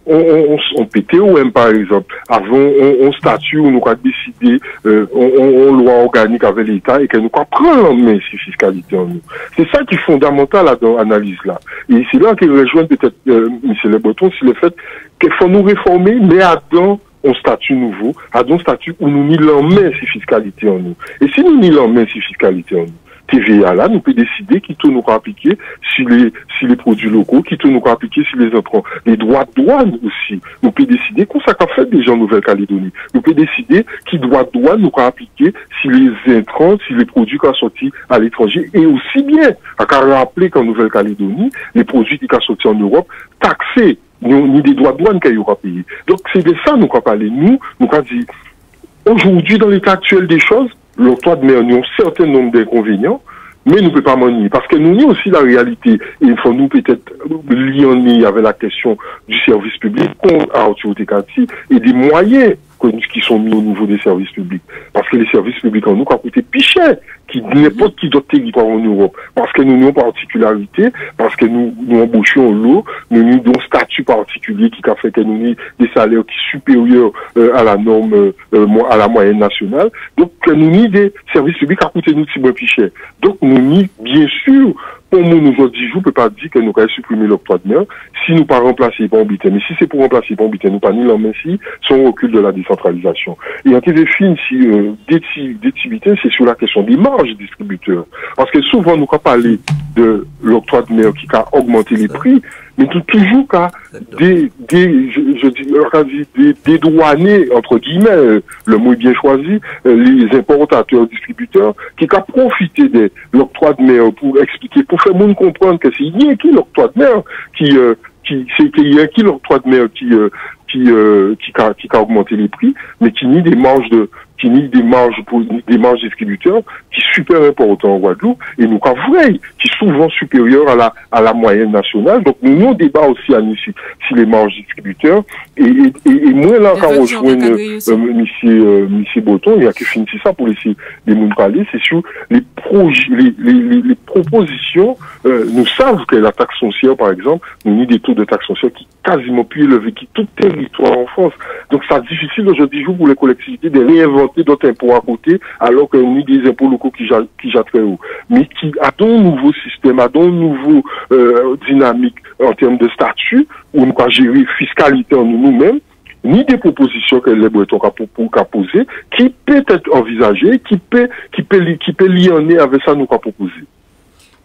on PTOM par exemple, avant on statut où nous avons décidé on loi organique avec l'État et que nous prendre en main ces fiscalités en nous. C'est ça qui est fondamental dans l'analyse là. Et c'est là qu'il rejoint peut-être M. Le Breton sur le fait qu'il faut nous réformer, mais à dans un statut nouveau, à un statut où nous n'y l'en met ces fiscalités en nous. Et si nous n'y l'en met ces fiscalités en nous, TVA là, nous pouvons décider qui tout nous appliquer sur les produits locaux, qui tout nous appliquer sur les entrants. Les droits de douane aussi. Nous pouvons décider qu'on s'est fait déjà en Nouvelle-Calédonie. Nous pouvons décider qui droits de douane nous appliquer sur les intrants, sur les produits qui sont sortis à l'étranger. Et aussi bien, à rappeler qu'en Nouvelle-Calédonie, les produits qui sont sortis en Europe, taxés, ni des droits de douane qu'il y aura payé. Donc c'est de ça nous avons parlé. Nous avons dit, aujourd'hui, dans l'état actuel des choses, l'octroi de mer a un certain nombre d'inconvénients, mais nous ne pouvons pas m'en nier. Parce que nous nions aussi la réalité, et il faut nous peut-être lier avec la question du service public contre Arthur Tekati et des moyens qui sont mis au niveau des services publics. Parce que les services publics en nous, ont coûté plus cher que n'importe qui d'autre territoire en Europe. Parce que nous avons une particularité, parce que nous embauchons l'eau, nous avons un statut particulier qui a fait que nous avons des salaires qui sont supérieurs à la norme, à la moyenne nationale. Donc, nous avons des services publics qui ont coûté nous plus cher. Donc, nous avons, bien sûr, pour nous aujourd'hui, je ne peux pas dire que nous allons supprimer l'octroi de mer si nous ne pas remplacer par Bité. Mais si c'est pour remplacer par Bité, nous pas ni l'en si son recul de la décentralisation. Et en TV fin, si d'étivité, c'est sur la question des marges distributeurs. Parce que souvent, nous avons parlé de l'octroi de mer qui a augmenté les prix, mais toujours qu'à dédouaner, entre guillemets, le mot est bien choisi, les importateurs, distributeurs, qui ont profité de l'octroi de mer pour expliquer, pour faire monde comprendre que c'est rien qui l'octroi de mer qui l'octroi de mer qui a augmenté les prix, mais qui nie des marges des marges distributeurs qui sont super importants en Guadeloupe et nous vrai, qui sont souvent supérieurs à la moyenne nationale. Donc nous débat aussi à nous si les marges distributeurs et moi là quand on rejoint monsieur Breton, il y a qui finit ça pour laisser les monde parler, c'est sur les projets, les propositions. Nous savons que la taxe foncière par exemple, nous avons des taux de taxe foncière qui quasiment plus élevés qui tout territoire en France. Donc c'est difficile aujourd'hui pour les collectivités de réinventer d'autres impôts à côté, alors qu'on a des impôts locaux qui jettent très haut. Mais qui a un nouveau système, a un nouveau dynamique en termes de statut, où nous avons géré fiscalité en nous-mêmes, ni des propositions que les Bretons ont posées, qui peut être envisagées, qui peut lier en nez avec ça nous avons proposé.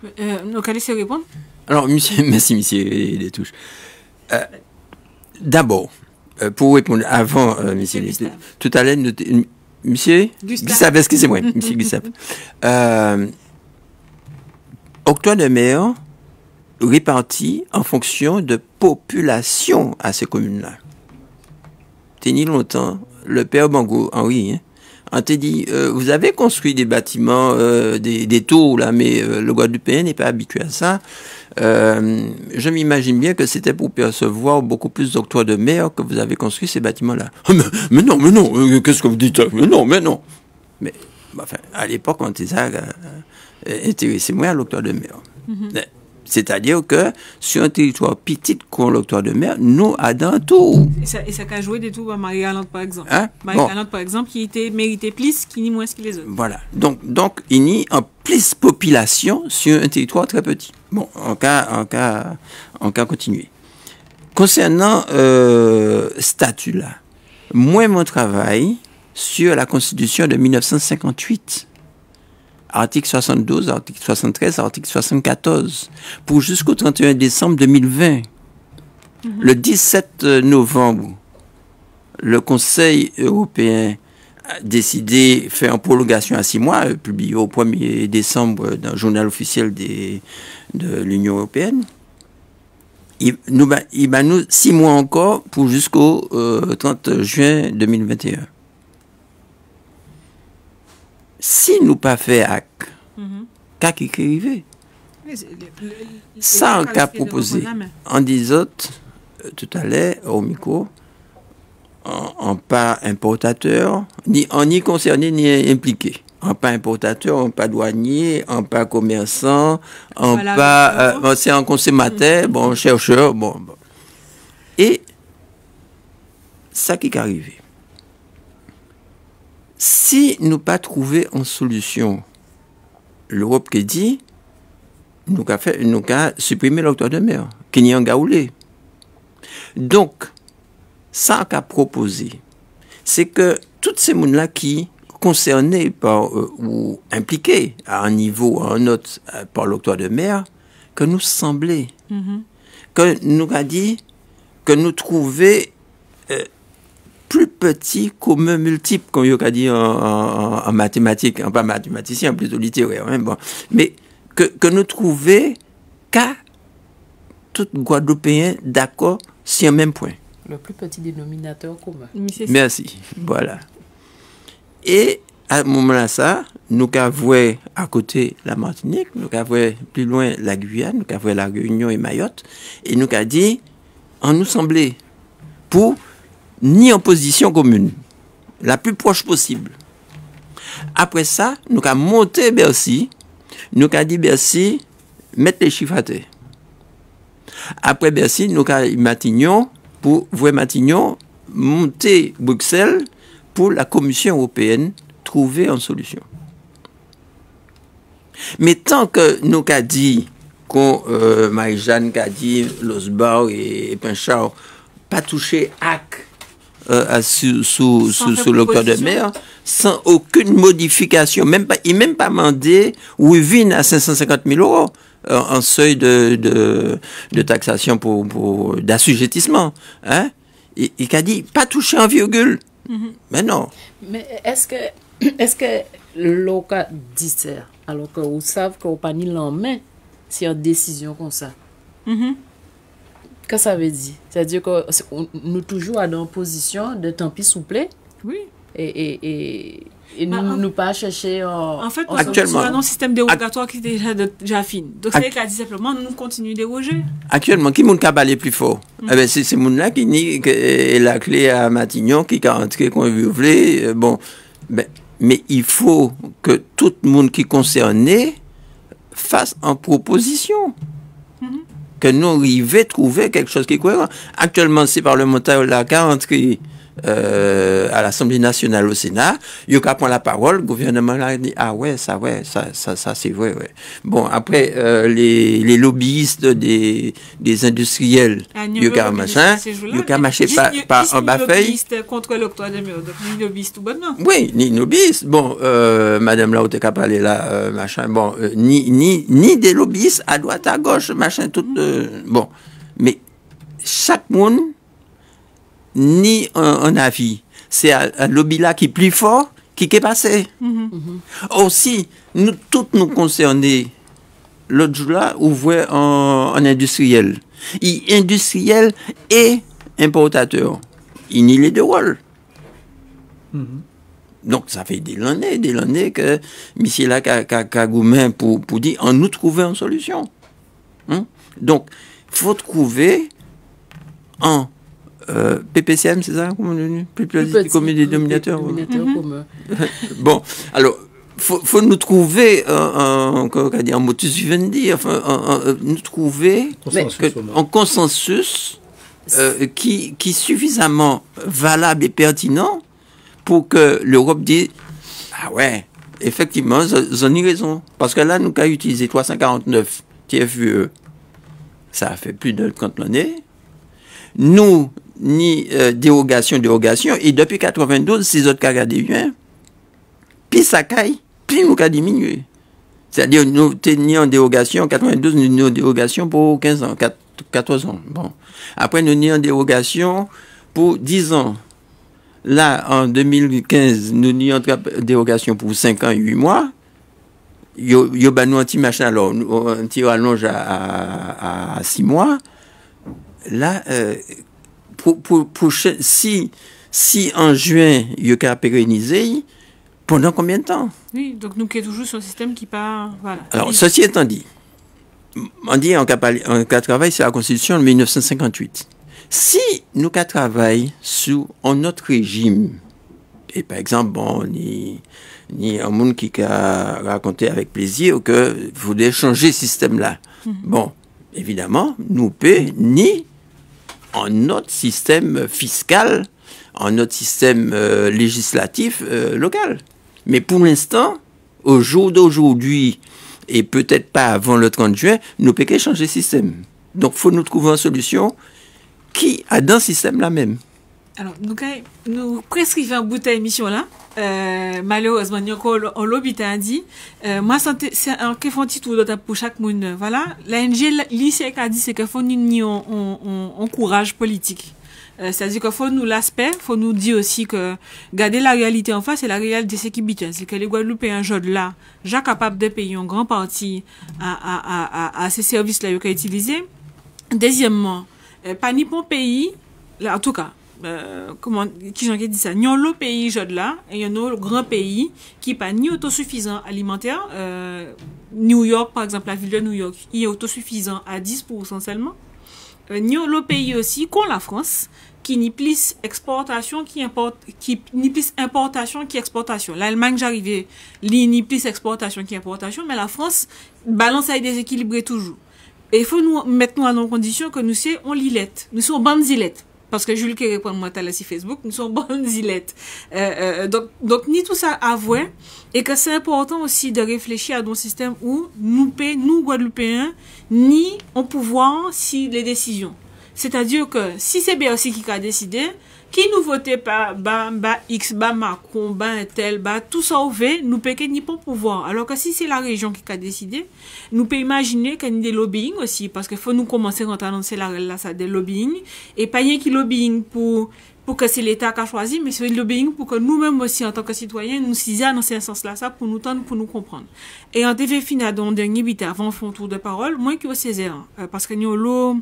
Nous allons se répondre? Alors, merci, monsieur Détouche. D'abord, pour répondre avant, monsieur, tout à l'heure, monsieur Gustave, excusez-moi, monsieur Gustave. Octroi de mer réparti en fonction de population à ces communes-là. Tenu longtemps, le père Bango, Henri, on t'a dit, vous avez construit des bâtiments, des tours, là, mais le Guadeloupéen n'est pas habitué à ça. Je m'imagine bien que c'était pour percevoir beaucoup plus d'octroi de mer que vous avez construit ces bâtiments-là. Mais non, qu'est-ce que vous dites? Mais non. Mais, enfin, à l'époque, on était ça, intéressez-moi à l'octroi de mer. C'est-à-dire que sur un territoire petit comme l'octroi de mer, nous avons tout. Et ça a joué des tours à Marie-Galante, par exemple. Marie-Galante, par exemple, qui méritait plus, qui ni moins que les autres. Voilà. Donc, il y a en plus population sur un territoire très petit. Bon, en cas continué. Concernant statut là, moi mon travail sur la Constitution de 1958. Article 72, article 73, article 74, pour jusqu'au 31 décembre 2020. Le 17 novembre, le Conseil européen a décidé de faire une prolongation à 6 mois, publié au 1er décembre dans le journal officiel de l'Union européenne. Il va nous 6 mois encore pour jusqu'au 30 juin 2021. Si nous pas fait acte, qu'à qui arrivé? Ça, on a proposé. En disant, tout à l'heure, au micro, en pas importateur, ni concerné, ni impliqué. En pas importateur, en pas douanier, en pas commerçant, en pas, c'est un consommateur, bon, chercheur, bon. Et, ça qui est arrivé. Si nous pas trouvé une solution, l'Europe qui dit, nous avons supprimé l'octroi de mer, qui n'y a gaoulé. Donc, ça qu'a proposé, c'est que tous ces gens-là qui concernés par ou impliqués à un niveau ou à un autre par l'octroi de mer, que nous semblait, que nous a dit, que nous trouvions plus petit commun multiple, comme il a dit en mathématiques, pas mathématicien, plutôt littéraire, hein, bon. Mais que nous trouvions qu'à tout Guadeloupéen d'accord sur un même point. Le plus petit dénominateur commun. Merci, voilà. Et à ce moment-là, ça, nous avons à côté la Martinique, nous avons plus loin la Guyane, nous avons la Réunion et Mayotte, et nous avons dit, on nous semblait pour ni en position commune, la plus proche possible. Après ça, nous avons monté Bercy, nous avons dit Bercy, mettre les chiffres à terre. Après Bercy, nous avons Matignon, pour voir Matignon, monter Bruxelles pour la Commission européenne trouver une solution. Mais tant que nous avons dit, quand Marie-Jeanne a dit, Losbar et Pinchard, pas toucher AC sous l'octroi de mer, sans aucune modification, il n'a même pas demandé Wivin à 550 000 euros en seuil de taxation pour d'assujettissement. Hein? Il a dit pas toucher en virgule. Mais non. Mais est-ce que l'OCA dit ça alors que vous savez qu'on n'a pas ni l'en main si une décision comme ça? que ça veut dire? C'est-à-dire que nous toujours à dans position de tant pis souple. Oui. Et nous pas chercher en fait, actuellement, on a un système dérogatoire qui est déjà fini. Donc, c'est qu'à dire simplement, nous continuons de déroger. Actuellement, qui est aller plus fort? Eh ben, c'est ces gens-là qui nient la clé à Matignon, qui est rentré, qu'on veut, bon. Ben, mais il faut que tout le monde qui est concerné fasse en proposition. Que nous arrivions à trouver quelque chose qui est cohérent. Actuellement, ces parlementaires-là qui sont rentrés à l'Assemblée nationale au Sénat, ils ont pris la parole, le gouvernement a dit ah ouais ça c'est vrai, ouais. Bon, après les lobbyistes des industriels, ils ont machin, ils ont marché par en bas feuille contre l'octroi de mer, donc ni lobbyiste tout bonnement. Oui, ni lobbyiste. Bon, madame là où t'es qu'à parler là, machin, bon, ni des lobbyistes à droite à gauche, machin, tout bon. Mais chaque monde ni un avis. C'est un lobby là qui est plus fort, qui est passé. Aussi, nous, tous nous concernés, l'autre jour là, ouvrait en industriel. Industriel et importateur. Il n'y a les deux rôles. Donc, ça fait des années que monsieur là, qu'a gourmand pour dire, on nous trouver une solution. Donc, il faut trouver un PPCM, c'est ça? Plus petit commun des dénominateurs. Bon, alors, faut nous trouver un motus vivendi, enfin, nous trouver un consensus qui est suffisamment valable et pertinent pour que l'Europe dise ah ouais, effectivement, j'en ai raison. Parce que là, nous avons utilisé 349 TFUE. Ça a fait plus de 30 l'année. Nous, ni dérogation, et depuis 92, ces autres cas bien, puis ça caille, puis nous avons diminué. C'est-à-dire, nous tenions en dérogation, en 92, nous tenions en dérogation pour 15 ans, 14 ans. Bon. Après, nous tenions en dérogation pour 10 ans. Là, en 2015, nous tenions en dérogation pour 5 ans et 8 mois. Yo nous un petit machin, alors, un petit rallonge à 6 mois. Là, si en juin, il y a pérennisé, pendant combien de temps? Oui, donc nous qui sommes toujours sur un système qui part. Voilà. Alors, ceci étant dit, on dit en cas de travail, c'est la Constitution de 1958. Si nous travaillons sur un autre régime, et par exemple, bon, ni un monde qui a raconté avec plaisir que voulait changer ce système-là. Bon, évidemment, nous peut ni en notre système fiscal, en notre système législatif local. Mais pour l'instant, au jour d'aujourd'hui, et peut-être pas avant le 30 juin, nous pouvons changer le système. Donc, il faut nous trouver une solution qui a dans ce système-là même. Alors, nous prescrivons un bout de émission là. Malheureusement, on l'a dit. Moi, c'est un petit tour de pour chaque monde. Voilà. L'ANG, l'ICEC a dit, c'est qu'il faut nous un courage politique. C'est-à-dire qu'il faut nous l'aspect, faut nous dire aussi que garder la réalité en face, c'est la réalité de ce qui est. C'est que les Guadeloupéens, un là, déjà capable de payer une grande partie à ces services-là qu'ils ont utilisés. Deuxièmement, pas ni pour pays, là, en tout cas, qui j'en ai dit ça, n'y a le pays là et y a le grand pays qui pas ni autosuffisant alimentaire. New York, par exemple, la ville de New York, il est autosuffisant à 10% seulement. N'y a le pays aussi, comme la France, qui n'y plus exportation qui importe, qui n'y plus importation qui exportation. L'Allemagne, j'arrivais, n'y plus exportation qui importation, mais la France balance à déséquilibrer toujours. Et il faut nous mettre nous en condition que nous sommes lilette, nous sommes bandes zilettes. Parce que Jules qui répond moi là sur Facebook, nous sommes bonnes zilettes. Donc ni tout ça avoué et que c'est important aussi de réfléchir à un système où nous Guadeloupéens ni on pouvoir si les décisions. C'est-à-dire que si c'est BRC qui a décidé, qui nous votait pas X, Macron, tel, tout ça ouvert, nous peut ni pas pouvoir. Alors que si c'est la région qui a décidé, nous peut imaginer qu'il y a des lobbying aussi, parce qu'il faut nous commencer à annoncer là, ça des lobbying, et pas rien qui lobbying pour que c'est l'État qui a choisi, mais c'est le lobbying pour que nous-mêmes aussi, en tant que citoyens, nous cisions dans ce sens-là, ça, pour nous tendre, pour nous comprendre. Et en TV final, dans le dernier bit, avant, font tour de parole, moins que au Césaire, parce que nous,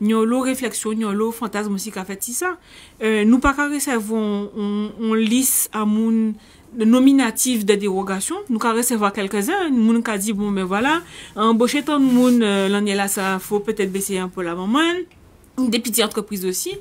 Nous avons réflexion, nous avons fantasme aussi qu'a fait ça. Nous pas qu'à recevoir on liste à mon nominatif de dérogation. Nous qu'à recevoir quelques-uns. Nous qu'à dit bon, mais voilà, embaucher tant de monde l'année là, ça faut peut-être baisser un peu la maman. Des petites entreprises aussi,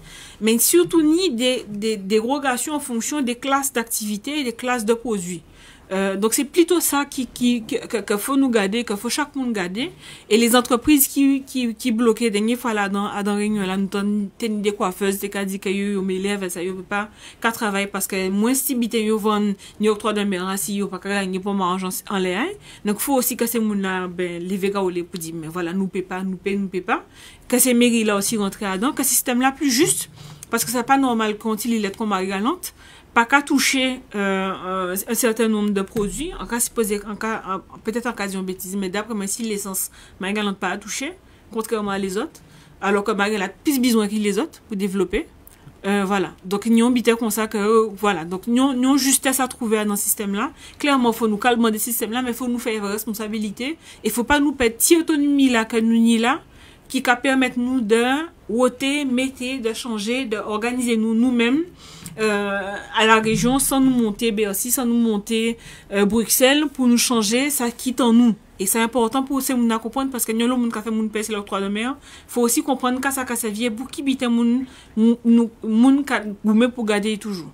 mais surtout ni des dérogations en fonction des classes d'activité et des classes de produits. Donc c'est plutôt ça que faut nous garder, que faut chaque monde garder. Et les entreprises qui bloquaient dernière fois là dans réunion là, nous tenons des coiffeuses, des cas dit que yo mes élèves ça yo peut pas qu'à travailler parce que moins si bité yo vend ni octroi de mer si yo pas gagner pour manger en l'air. Donc faut aussi que ces monde là ben les végas ou les pour dire mais voilà nous paie pas que ces mairies là aussi rentrer dedans, que ce système là plus juste parce que c'est pas normal quand il est comme Marie-Galante pas qu'à toucher un certain nombre de produits, en cas supposé, peut-être en cas d'une bêtise, mais d'après moi, si l'essence, Marie-Galante pas à toucher, contrairement à les autres, alors que Marie-Galante a plus besoin que les autres pour développer. Voilà. Donc, nous avons bité comme ça que, voilà. Donc, nous avons justesse à trouver dans ce système-là. Clairement, il faut nous calmer des systèmes-là, mais il faut nous faire responsabilité. Il ne faut pas nous perdre cette autonomie là que nous n'y là, qui permettre nous de voter, mettre, de changer, d'organiser nous-mêmes, à la région sans nous monter Bercy, sans nous monter Bruxelles pour nous changer, ça quitte en nous. Et c'est important pour ces gens à comprendre parce que nous, le monde qui a fait mon pays, c'est l'octroi de mer. Faut aussi comprendre que ça vient pour qui bite moun pour garder toujours.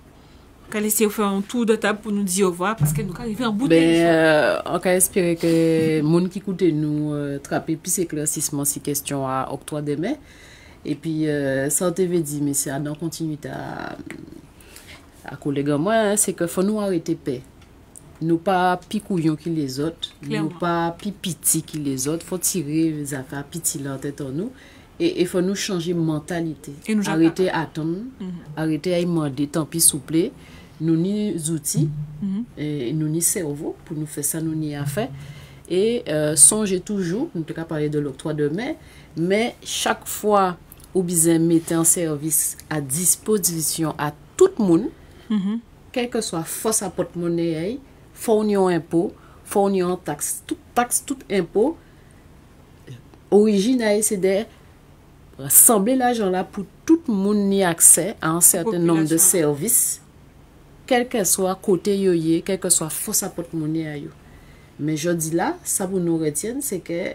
Qu'à laisser faire un tour de table pour nous dire au revoir parce que nous arrivons en bout de on peut espérer que moun qui écoute nous trapper plus éclaircissement si question à octroi de mer. Et puis ça te veut dire mais c'est à dans continuité à collègue moi c'est que faut nous arrêter paix. Nous pas picouillons qui les autres, nous pas pipiti qui les autres, faut tirer les affaires piti là en tête en nous et faut nous changer mentalité. Arrêter à attendre, arrêter à demander tant pis souple, nous ni outils et nous ni cerveau pour nous faire ça nous ni à faire et songez toujours, nous avons parlé de l'octroi de mer, mais chaque fois ou bien mettre en service à disposition à tout le monde, quelle que soit force à porte-monnaie, fournir impôt, fournir taxe, tout impôt, origine c'est de rassembler l'argent là pour tout le monde y accès à un certain nombre de services, quel que soit côté yoye, quel que soit force à porte-monnaie. Mais je dis là, ça pour nous retienne, c'est que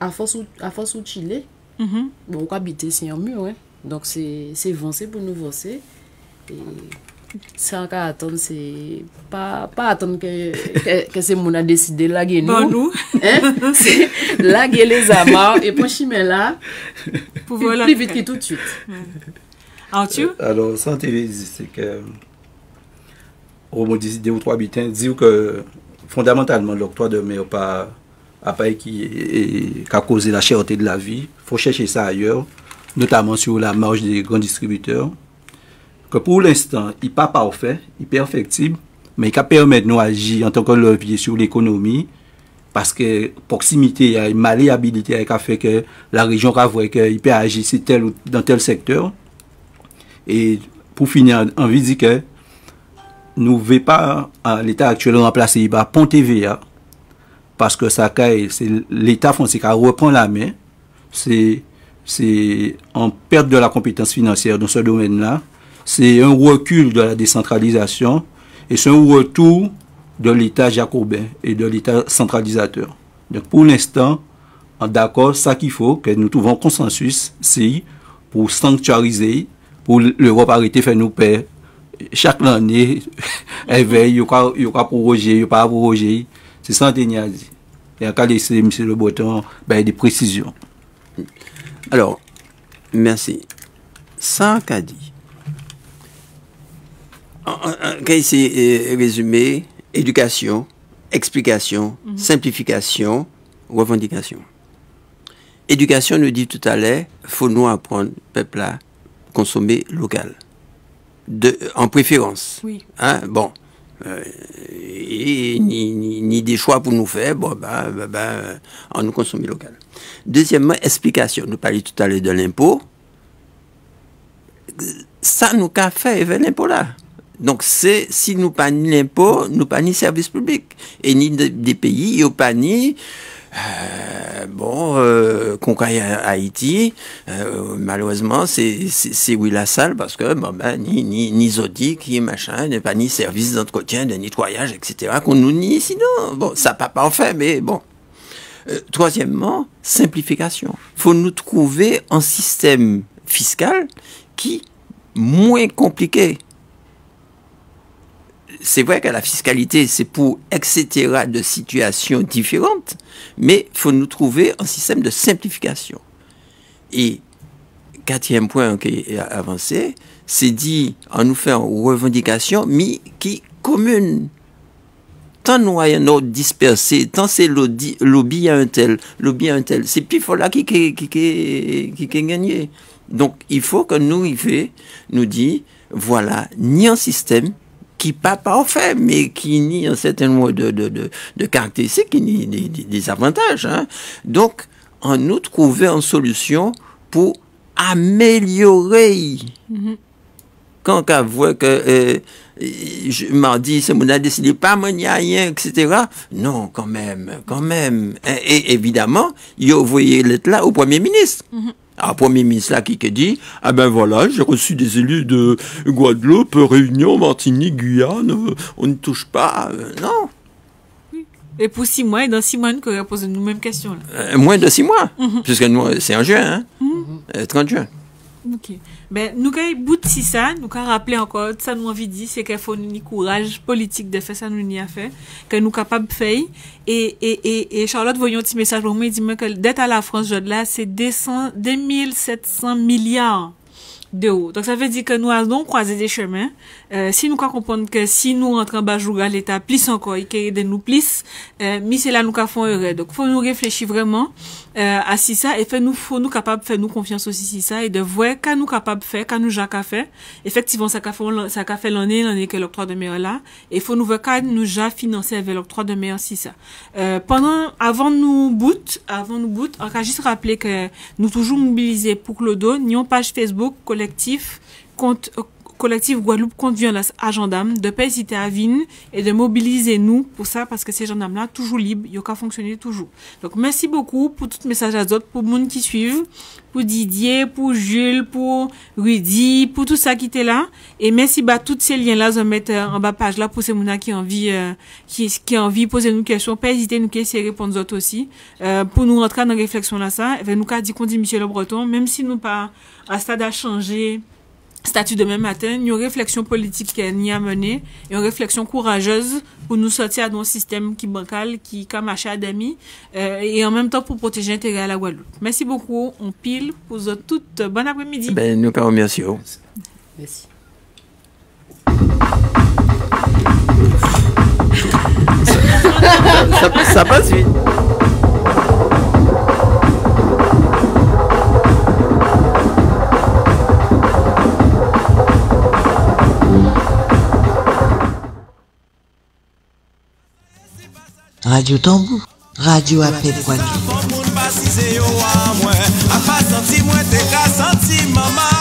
à force où Chili, bon, on habiter c'est un mur, hein. Donc c'est avancer pour nous avancer. Et ça qu'à attendre c'est pas attendre que c'est mon a décidé laguer nous. Nous. Hein? C'est laguer les amarres et pour chimer là pour plus vite que tout de suite. Alors ça c'est que on dit 2 ou 3 bulletins dire que fondamentalement l'octroi de mer pas qui a causé la cherté de la vie. Faut chercher ça ailleurs, notamment sur la marge des grands distributeurs. Que pour l'instant, il n'est pas parfait, il est perfectible, mais il permet de nous agir en tant que levier sur l'économie, parce que proximité, il y a une malléabilité qui a fait que la région a vu qu'il peut agir dans tel secteur. Et pour finir, on veut dire que nous ne voulons pas, à l'état actuel, remplacer il va Pont TVA, parce que ça, c'est l'État français qui reprend la main, c'est en perte de la compétence financière dans ce domaine-là. C'est un recul de la décentralisation et c'est un retour de l'État jacobin et de l'État centralisateur. Donc pour l'instant, d'accord, ça qu'il faut, que nous trouvons consensus, c'est pour sanctuariser, pour l'Europe arrêter faire nous payer. Chaque année, elle veille, il n'y a pas prorogé, il n'y a pas prorogé. C'est ça que je dis. Et à laisser M. Le Breton des précisions. Alors, merci. Ça qu'a dit. Quand c'est résumé, éducation, explication, simplification, revendication. Éducation, nous dit tout à l'heure, faut nous apprendre, peuple à consommer local. En préférence. Oui. Hein? Bon. Ni des choix pour nous faire, bon, on nous consomme local. Deuxièmement, explication. Nous parlions tout à l'heure de l'impôt. Ça nous qu'a fait avec l'impôt là. Donc, si nous pas ni l'impôt, nous pas ni service public. Et ni des pays, il n'y a pas ni qu'on caille à Haïti, malheureusement, c'est oui la salle parce que ni Zodi qui machin, n'est pas ni service d'entretien, de nettoyage, etc. qu'on nous nie sinon. Bon, ça pas parfait, mais bon. Troisièmement, simplification. Faut nous trouver un système fiscal qui moins compliqué. C'est vrai que la fiscalité, c'est pour etc. de situations différentes, mais il faut nous trouver un système de simplification. Et quatrième point qui est avancé, c'est dit en nous faisant une revendication, mais qui commune. Tant nous avons dispersé, tant c'est lobby à un tel, c'est plus fort là qui gagné. Donc il faut que nous dit voilà, ni un système qui pas parfait, mais qui nie un certain nombre de caractéristiques, qui nie des avantages. Hein. Donc, en nous trouver une solution pour améliorer. Quand on voit que mardi, c'est mon a décidé pas mon rien, etc. Non, quand même. Et évidemment, il a envoyé lettre là au Premier ministre. Alors, Premier ministre là qui dit, ah ben voilà, j'ai reçu des élus de Guadeloupe, Réunion, Martinique, Guyane, on ne touche pas, non. Et pour 6 mois, et dans 6 mois, nous pourrions poser nous mêmes questions là. Moins de 6 mois, puisque nous, c'est en juin, hein, 30 juin. Ok. Ben, nous avons bout de ça, nous avons rappelé encore, ça nous envie de dire, c'est qu'il faut nous courage politique de faire ça, nous n'y a fait, que nous capables de faire. Et Charlotte, voyons un petit message pour moi, il dit que dette à la France, là, c'est 2700 milliards d'euros. Donc, ça veut dire que nous allons croiser des chemins. Si nous comprenons que si nous rentrons en bas à l'État, plus encore, il y a de nous plus, mais c'est là nous faisons erreur. Donc, faut nous réfléchir vraiment, à si ça, et faut nous capables de faire nous confiance aussi si ça, et de voir qu'à nous capables de faire, qu'à nous Jacques a fait. Effectivement, ça qu'a fait l'année que l'octroi de mer là, et faut nous voir qu'à nous Jacques financer avec l'octroi de mer si ça. Avant nous boot, on a juste rappelé que nous toujours mobilisés pour Clodo, ni en page Facebook, collectif Guadeloupe contre violence à gendarme, de pas hésiter à venir et de mobiliser nous pour ça, parce que ces gendarmes-là, toujours libres, ils ont fonctionner toujours. Donc, merci beaucoup pour tout message à d'autres, pour les gens qui suivent, pour Didier, pour Jules, pour Rudy, pour tout ça qui était là. Et merci, tous ces liens-là, je vais mettre en bas page là pour ces gens qui ont envie, qui ont envie de poser nous questions. Pas hésiter, nous essayer de répondre aux autres aussi. Pour nous rentrer dans la réflexion là, ça, nous qu'on dit Michel Le Breton, même si nous pas à stade à changer, statut de même matin, une réflexion politique qui a mené, une réflexion courageuse pour nous sortir d'un système qui bancal, qui a marché à d'amis, et en même temps pour protéger l'intérêt à la Guadeloupe. Merci beaucoup, on pile pour vous toutes. Bon après-midi. Ben, nous vous remercions. Merci. Ça passe vite. Radio Tambou, Radio Apep Guadeloupe. A pas senti moi, t'es qu'à senti maman.